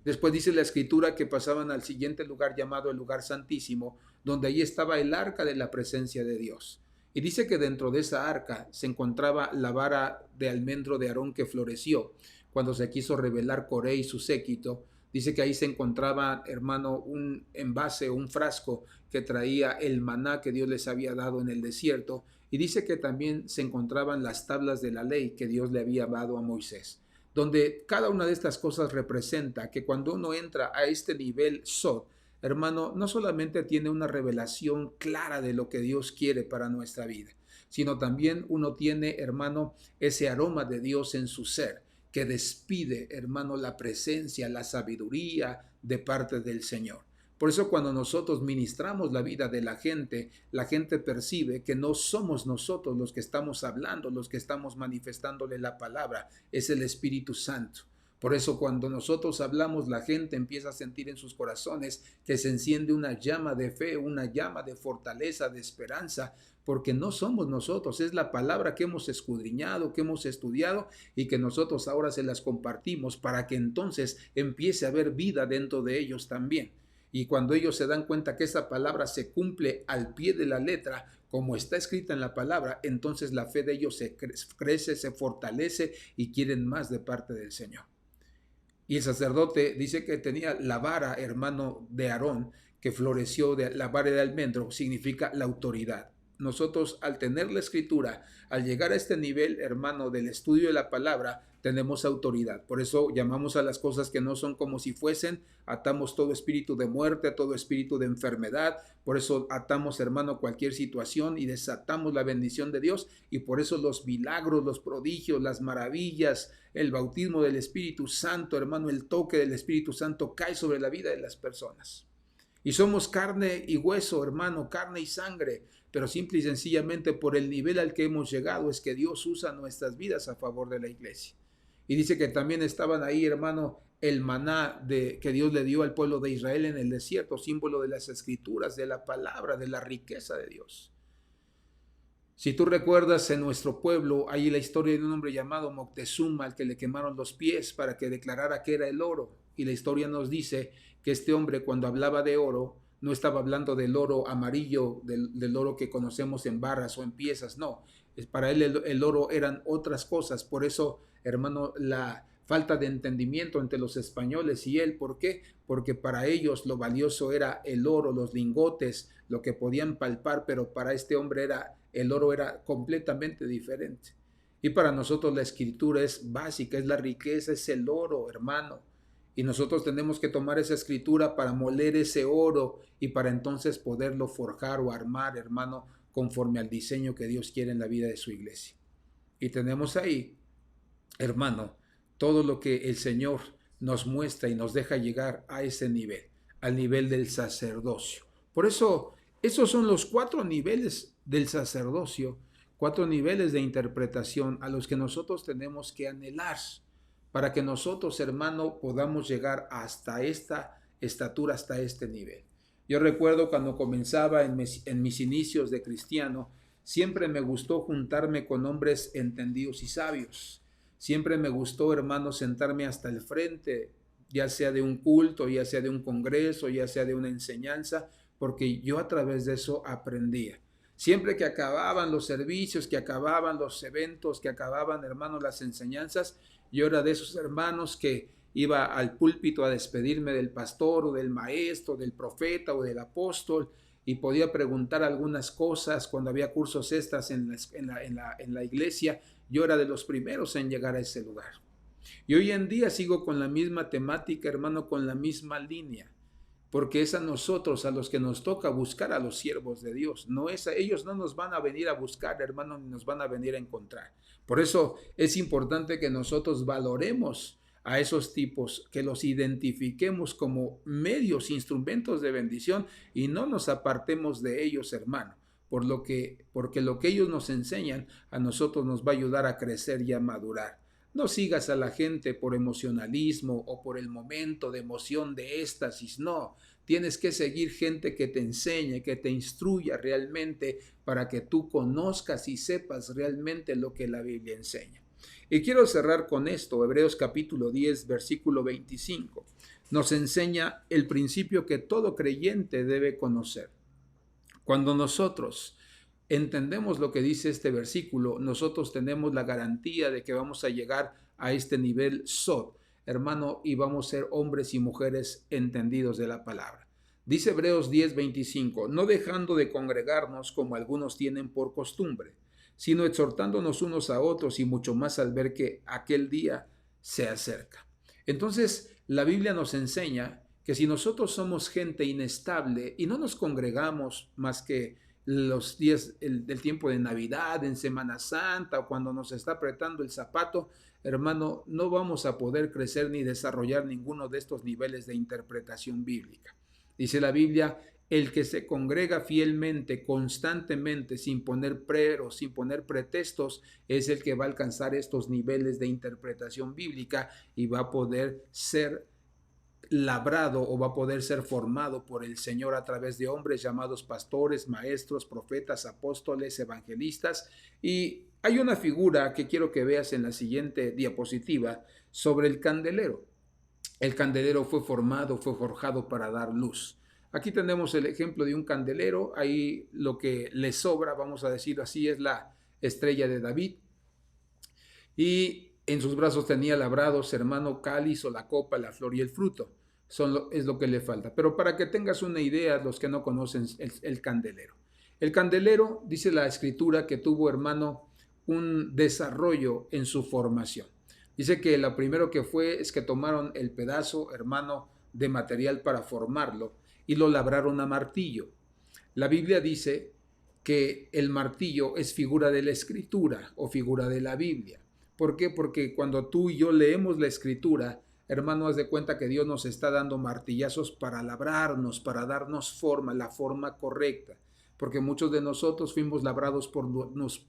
Después dice la escritura que pasaban al siguiente lugar llamado el lugar santísimo, donde allí estaba el arca de la presencia de Dios. Y dice que dentro de esa arca se encontraba la vara de almendro de Aarón que floreció cuando se quiso revelar Coré y su séquito. Dice que ahí se encontraba, hermano, un envase, un frasco que traía el maná que Dios les había dado en el desierto. Y dice que también se encontraban las tablas de la ley que Dios le había dado a Moisés, donde cada una de estas cosas representa que cuando uno entra a este nivel Sod, hermano, no solamente tiene una revelación clara de lo que Dios quiere para nuestra vida, sino también uno tiene, hermano, ese aroma de Dios en su ser, que despide, hermano, la presencia, la sabiduría de parte del Señor. Por eso cuando nosotros ministramos la vida de la gente percibe que no somos nosotros los que estamos hablando, los que estamos manifestándole la palabra, es el Espíritu Santo. Por eso cuando nosotros hablamos, la gente empieza a sentir en sus corazones que se enciende una llama de fe, una llama de fortaleza, de esperanza, porque no somos nosotros, es la palabra que hemos escudriñado, que hemos estudiado y que nosotros ahora se las compartimos para que entonces empiece a haber vida dentro de ellos también. Y cuando ellos se dan cuenta que esa palabra se cumple al pie de la letra, como está escrita en la palabra, entonces la fe de ellos se crece, se fortalece y quieren más de parte del Señor. Y el sacerdote dice que tenía la vara, hermano, de Aarón, que floreció, de la vara de almendro, significa la autoridad. Nosotros, al tener la escritura, al llegar a este nivel, hermano, del estudio de la palabra, tenemos autoridad. Por eso llamamos a las cosas que no son como si fuesen, atamos todo espíritu de muerte, todo espíritu de enfermedad. Por eso atamos, hermano, cualquier situación y desatamos la bendición de Dios. Y por eso los milagros, los prodigios, las maravillas, el bautismo del Espíritu Santo, hermano, el toque del Espíritu Santo cae sobre la vida de las personas. Y somos carne y hueso, hermano, carne y sangre, pero simple y sencillamente por el nivel al que hemos llegado es que Dios usa nuestras vidas a favor de la iglesia. Y dice que también estaban ahí, hermano, el maná que Dios le dio al pueblo de Israel en el desierto, símbolo de las escrituras, de la palabra, de la riqueza de Dios. Si tú recuerdas, en nuestro pueblo hay la historia de un hombre llamado Moctezuma, al que le quemaron los pies para que declarara que era el oro. Y la historia nos dice que este hombre, cuando hablaba de oro, no estaba hablando del oro amarillo, del oro que conocemos en barras o en piezas, no. Para él el oro eran otras cosas. Por eso, hermano, la falta de entendimiento entre los españoles y él. ¿Por qué? Porque para ellos lo valioso era el oro, los lingotes, lo que podían palpar, pero para este hombre el oro era completamente diferente. Y para nosotros la escritura es básica, es la riqueza, es el oro, hermano. Y nosotros tenemos que tomar esa escritura para moler ese oro y para entonces poderlo forjar o armar, hermano, conforme al diseño que Dios quiere en la vida de su iglesia. Y tenemos ahí, hermano, todo lo que el Señor nos muestra y nos deja llegar a ese nivel, al nivel del sacerdocio. Por eso, esos son los 4 niveles del sacerdocio, 4 niveles de interpretación a los que nosotros tenemos que anhelar para que nosotros, hermano, podamos llegar hasta esta estatura, hasta este nivel. Yo recuerdo cuando comenzaba en mis inicios de cristiano, siempre me gustó juntarme con hombres entendidos y sabios. Siempre me gustó, hermano, sentarme hasta el frente, ya sea de un culto, ya sea de un congreso, ya sea de una enseñanza, porque yo a través de eso aprendía. Siempre que acababan los servicios, que acababan los eventos, que acababan, hermanos, las enseñanzas, yo era de esos hermanos que iba al púlpito a despedirme del pastor o del maestro, del profeta o del apóstol y podía preguntar algunas cosas cuando había cursos extras en la iglesia. Yo era de los primeros en llegar a ese lugar. Y hoy en día sigo con la misma temática, hermano, con la misma línea. porque es a nosotros a los que nos toca buscar a los siervos de Dios. No es a ellos, no nos van a venir a buscar, hermano, ni nos van a venir a encontrar. Por eso es importante que nosotros valoremos a esos tipos, que los identifiquemos como medios, instrumentos de bendición y no nos apartemos de ellos, hermano, porque lo que ellos nos enseñan a nosotros nos va a ayudar a crecer y a madurar. No sigas a la gente por emocionalismo o por el momento de emoción, de éxtasis, no. Tienes que seguir gente que te enseñe, que te instruya realmente para que tú conozcas y sepas realmente lo que la Biblia enseña. Y quiero cerrar con esto. Hebreos capítulo 10, versículo 25. Nos enseña el principio que todo creyente debe conocer. Cuando nosotros entendemos lo que dice este versículo, nosotros tenemos la garantía de que vamos a llegar a este nivel sod, hermano, y vamos a ser hombres y mujeres entendidos de la palabra. Dice Hebreos 10:25, no dejando de congregarnos como algunos tienen por costumbre, sino exhortándonos unos a otros y mucho más al ver que aquel día se acerca. Entonces, la Biblia nos enseña que si nosotros somos gente inestable y no nos congregamos más que los días del tiempo de Navidad, en Semana Santa o cuando nos está apretando el zapato, hermano, no vamos a poder crecer ni desarrollar ninguno de estos niveles de interpretación bíblica. Dice la Biblia, el que se congrega fielmente, constantemente, sin poner peros, sin poner pretextos, es el que va a alcanzar estos niveles de interpretación bíblica y va a poder ser labrado o va a poder ser formado por el Señor a través de hombres llamados pastores, maestros, profetas, apóstoles, evangelistas. Y hay una figura que quiero que veas en la siguiente diapositiva sobre el candelero. El candelero fue formado, fue forjado para dar luz. Aquí tenemos el ejemplo de un candelero. Ahí lo que le sobra, vamos a decirlo así, es la estrella de David. Y en sus brazos tenía labrados, hermano, cáliz o la copa, la flor y el fruto. Es lo que le falta. Pero para que tengas una idea, los que no conocen el candelero. El candelero, dice la escritura, que tuvo, hermano, un desarrollo en su formación. Dice que lo primero que fue es que tomaron el pedazo, hermano, de material para formarlo y lo labraron a martillo. La Biblia dice que el martillo es figura de la escritura o figura de la Biblia. ¿Por qué? Porque cuando tú y yo leemos la escritura, hermano, haz de cuenta que Dios nos está dando martillazos para labrarnos, para darnos forma, la forma correcta. Porque muchos de nosotros fuimos labrados por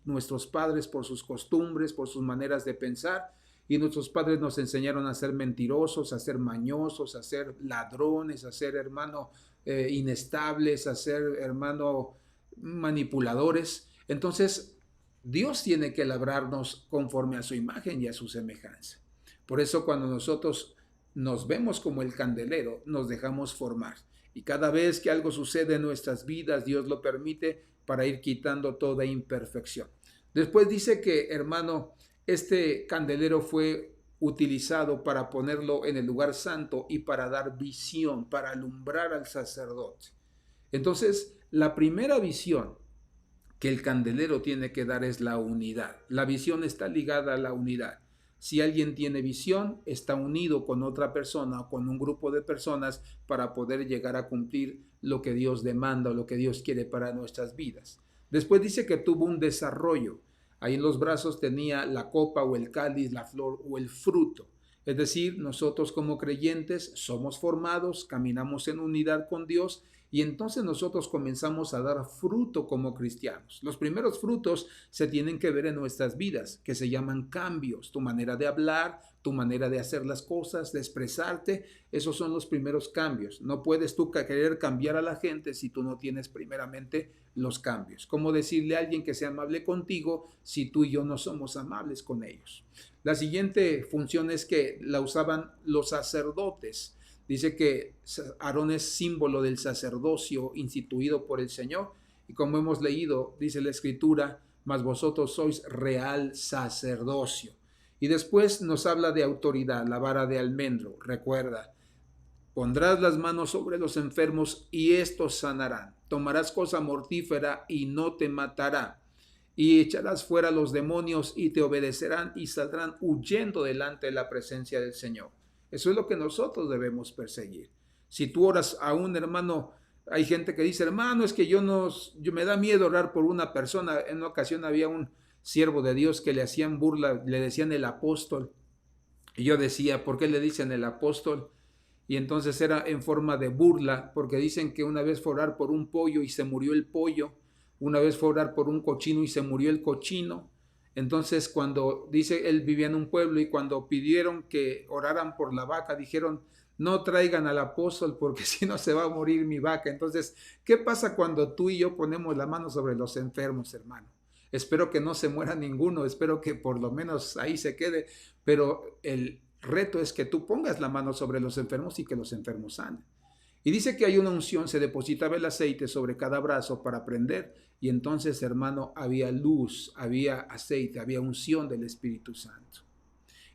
nuestros padres, por sus costumbres, por sus maneras de pensar. Y nuestros padres nos enseñaron a ser mentirosos, a ser mañosos, a ser ladrones, a ser, hermano, inestables, a ser, hermano, manipuladores. Entonces, Dios tiene que labrarnos conforme a su imagen y a su semejanza. Por eso cuando nosotros nos vemos como el candelero, nos dejamos formar. Y cada vez que algo sucede en nuestras vidas, Dios lo permite para ir quitando toda imperfección. Después dice que, hermano, este candelero fue utilizado para ponerlo en el lugar santo y para dar visión, para alumbrar al sacerdote. Entonces, la primera visión que el candelero tiene que dar es la unidad. La visión está ligada a la unidad. Si alguien tiene visión, está unido con otra persona o con un grupo de personas para poder llegar a cumplir lo que Dios demanda o lo que Dios quiere para nuestras vidas. Después dice que tuvo un desarrollo. Ahí en los brazos tenía la copa o el cáliz, la flor o el fruto. Es decir, nosotros como creyentes somos formados, caminamos en unidad con Dios y entonces nosotros comenzamos a dar fruto como cristianos. Los primeros frutos se tienen que ver en nuestras vidas, que se llaman cambios. Tu manera de hablar, tu manera de hacer las cosas, de expresarte, esos son los primeros cambios. No puedes tú querer cambiar a la gente si tú no tienes primeramente los cambios. ¿Cómo decirle a alguien que sea amable contigo si tú y yo no somos amables con ellos? La siguiente función es que la usaban los sacerdotes. Dice que Aarón es símbolo del sacerdocio instituido por el Señor. Y como hemos leído, dice la Escritura, mas vosotros sois real sacerdocio. Y después nos habla de autoridad, la vara de almendro. Recuerda, pondrás las manos sobre los enfermos y estos sanarán. Tomarás cosa mortífera y no te matará. Y echarás fuera los demonios y te obedecerán y saldrán huyendo delante de la presencia del Señor. Eso es lo que nosotros debemos perseguir. Si tú oras a un hermano, hay gente que dice, hermano, es que yo me da miedo orar por una persona. En una ocasión había un siervo de Dios que le hacían burla, le decían el apóstol. Y yo decía, ¿por qué le dicen el apóstol? Y entonces era en forma de burla, porque dicen que una vez fue a orar por un pollo y se murió el pollo, una vez fue a orar por un cochino y se murió el cochino. Entonces cuando dice, él vivía en un pueblo y cuando pidieron que oraran por la vaca, dijeron, no traigan al apóstol porque si no se va a morir mi vaca. Entonces, ¿qué pasa cuando tú y yo ponemos la mano sobre los enfermos, hermano? Espero que no se muera ninguno, espero que por lo menos ahí se quede, pero el reto es que tú pongas la mano sobre los enfermos y que los enfermos sanen. Y dice que hay una unción, se depositaba el aceite sobre cada brazo para prender, y entonces, hermano, había luz, había aceite, había unción del Espíritu Santo.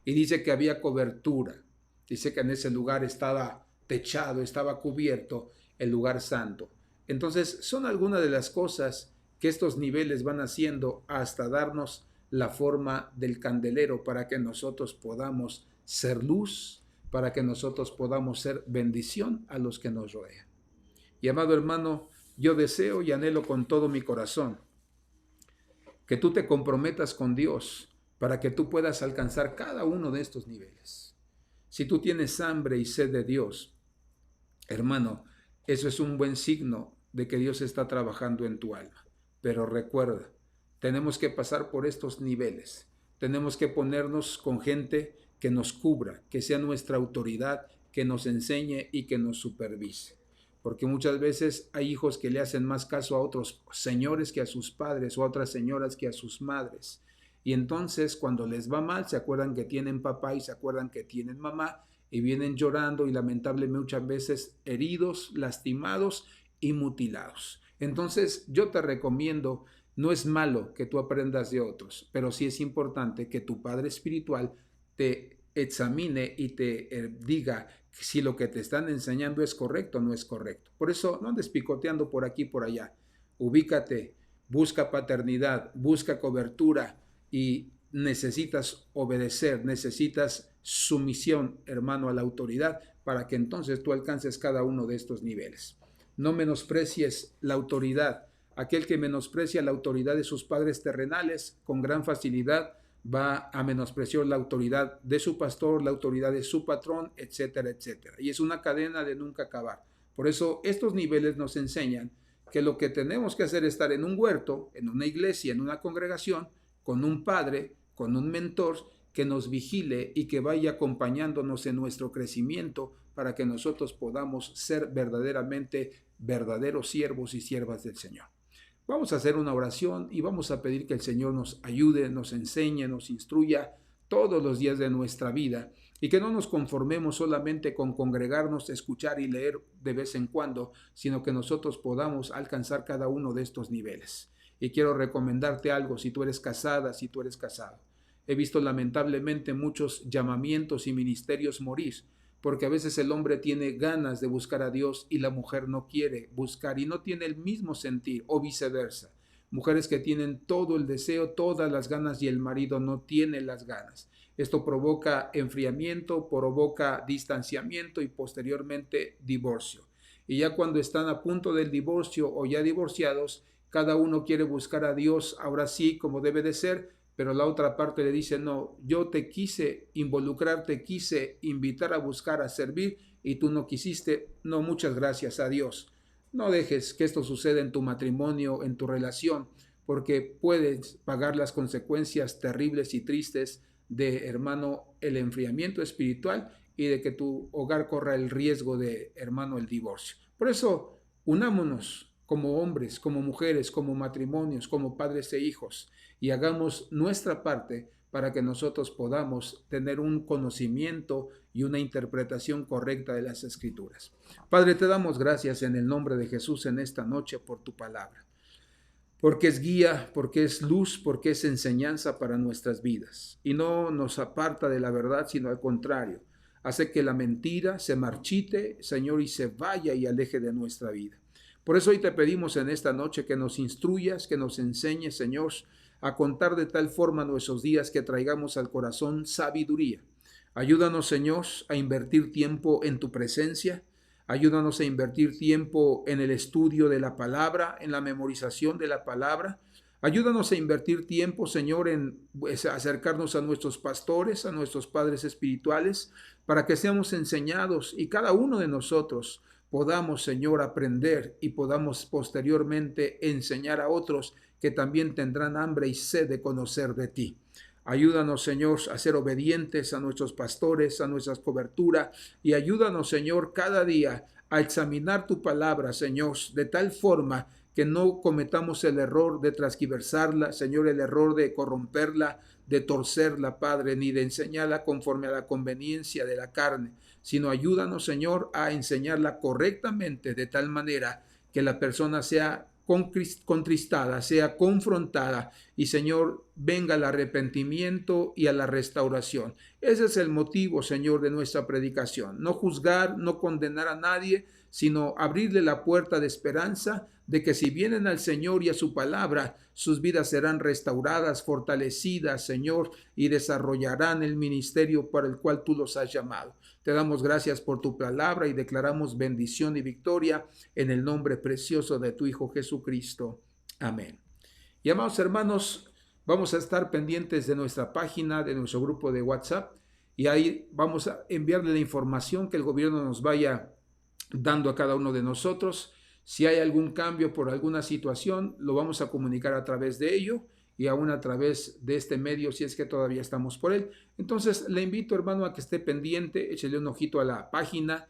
Y dice que había cobertura, dice que en ese lugar estaba techado, estaba cubierto el lugar santo. Entonces, son algunas de las cosas que estos niveles van haciendo hasta darnos la forma del candelero para que nosotros podamos ser luz, para que nosotros podamos ser bendición a los que nos rodean. Y amado hermano, yo deseo y anhelo con todo mi corazón que tú te comprometas con Dios para que tú puedas alcanzar cada uno de estos niveles. Si tú tienes hambre y sed de Dios, hermano, eso es un buen signo de que Dios está trabajando en tu alma. Pero recuerda, tenemos que pasar por estos niveles. Tenemos que ponernos con gente que nos cubra, que sea nuestra autoridad, que nos enseñe y que nos supervise. Porque muchas veces hay hijos que le hacen más caso a otros señores que a sus padres o a otras señoras que a sus madres. Y entonces cuando les va mal se acuerdan que tienen papá y se acuerdan que tienen mamá y vienen llorando y lamentablemente muchas veces heridos, lastimados y mutilados. Entonces yo te recomiendo, no es malo que tú aprendas de otros, pero sí es importante que tu padre espiritual te examine y te diga si lo que te están enseñando es correcto o no es correcto. Por eso no andes picoteando por aquí y por allá. Ubícate, busca paternidad, busca cobertura y necesitas obedecer, necesitas sumisión, hermano, a la autoridad para que entonces tú alcances cada uno de estos niveles. No menosprecies la autoridad. Aquel que menosprecia la autoridad de sus padres terrenales con gran facilidad va a menospreciar la autoridad de su pastor, la autoridad de su patrón, etcétera, etcétera. Y es una cadena de nunca acabar. Por eso estos niveles nos enseñan que lo que tenemos que hacer es estar en un huerto, en una iglesia, en una congregación, con un padre, con un mentor que nos vigile y que vaya acompañándonos en nuestro crecimiento para que nosotros podamos ser verdaderamente verdaderos siervos y siervas del Señor. Vamos a hacer una oración y vamos a pedir que el Señor nos ayude, nos enseñe, nos instruya todos los días de nuestra vida y que no nos conformemos solamente con congregarnos, escuchar y leer de vez en cuando, sino que nosotros podamos alcanzar cada uno de estos niveles. Y quiero recomendarte algo, si tú eres casada, si tú eres casado. He visto lamentablemente muchos llamamientos y ministerios morir, porque a veces el hombre tiene ganas de buscar a Dios y la mujer no quiere buscar y no tiene el mismo sentir o viceversa. Mujeres que tienen todo el deseo, todas las ganas y el marido no tiene las ganas. Esto provoca enfriamiento, provoca distanciamiento y posteriormente divorcio. Y ya cuando están a punto del divorcio o ya divorciados, cada uno quiere buscar a Dios ahora sí como debe de ser, pero la otra parte le dice, no, yo te quise involucrar, te quise invitar a buscar, a servir, y tú no quisiste. No, muchas gracias a Dios. No dejes que esto suceda en tu matrimonio, en tu relación, porque puedes pagar las consecuencias terribles y tristes de, hermano, el enfriamiento espiritual y de que tu hogar corra el riesgo de, hermano, el divorcio. Por eso, unámonos como hombres, como mujeres, como matrimonios, como padres e hijos, y hagamos nuestra parte para que nosotros podamos tener un conocimiento y una interpretación correcta de las Escrituras. Padre, te damos gracias en el nombre de Jesús en esta noche por tu palabra, porque es guía, porque es luz, porque es enseñanza para nuestras vidas, y no nos aparta de la verdad, sino al contrario, hace que la mentira se marchite, Señor, y se vaya y aleje de nuestra vida. Por eso hoy te pedimos en esta noche que nos instruyas, que nos enseñes, Señor, a contar de tal forma nuestros días que traigamos al corazón sabiduría. Ayúdanos, Señor, a invertir tiempo en tu presencia. Ayúdanos a invertir tiempo en el estudio de la palabra, en la memorización de la palabra. Ayúdanos a invertir tiempo, Señor, en acercarnos a nuestros pastores, a nuestros padres espirituales, para que seamos enseñados y cada uno de nosotros podamos, Señor, aprender y podamos posteriormente enseñar a otros que también tendrán hambre y sed de conocer de ti. Ayúdanos, Señor, a ser obedientes a nuestros pastores, a nuestras coberturas, y ayúdanos, Señor, cada día a examinar tu palabra, Señor, de tal forma que no cometamos el error de transquiversarla, Señor, el error de corromperla, de torcerla, Padre, ni de enseñarla conforme a la conveniencia de la carne, sino ayúdanos, Señor, a enseñarla correctamente de tal manera que la persona sea contristada, sea confrontada y, Señor, venga al arrepentimiento y a la restauración. Ese es el motivo, Señor, de nuestra predicación. No juzgar, no condenar a nadie, sino abrirle la puerta de esperanza de que si vienen al Señor y a su palabra, sus vidas serán restauradas, fortalecidas, Señor, y desarrollarán el ministerio para el cual tú los has llamado. Te damos gracias por tu palabra y declaramos bendición y victoria en el nombre precioso de tu Hijo Jesucristo. Amén. Y amados hermanos, vamos a estar pendientes de nuestra página, de nuestro grupo de WhatsApp, y ahí vamos a enviarle la información que el gobierno nos vaya dando a cada uno de nosotros. Si hay algún cambio por alguna situación, lo vamos a comunicar a través de ello y aún a través de este medio, si es que todavía estamos por él. Entonces, le invito, hermano, a que esté pendiente, échele un ojito a la página.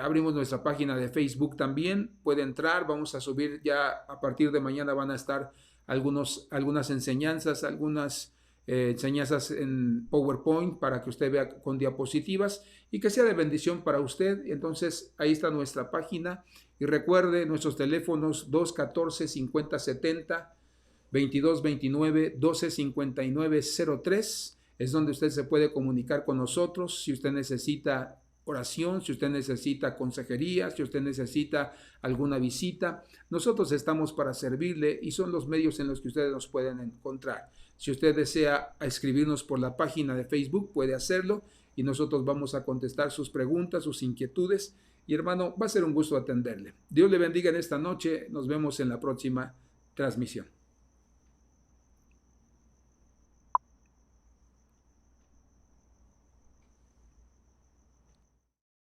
Abrimos nuestra página de Facebook también, puede entrar, vamos a subir ya a partir de mañana, van a estar algunas enseñanzas, algunas enseñanzas en PowerPoint para que usted vea con diapositivas y que sea de bendición para usted. Entonces ahí está nuestra página y recuerde nuestros teléfonos 214-5070, 2229-125903, es donde usted se puede comunicar con nosotros si usted necesita oración, si usted necesita consejería, si usted necesita alguna visita. Nosotros estamos para servirle y son los medios en los que ustedes nos pueden encontrar. Si usted desea escribirnos por la página de Facebook, puede hacerlo y nosotros vamos a contestar sus preguntas, sus inquietudes. Y hermano, va a ser un gusto atenderle. Dios le bendiga en esta noche. Nos vemos en la próxima transmisión.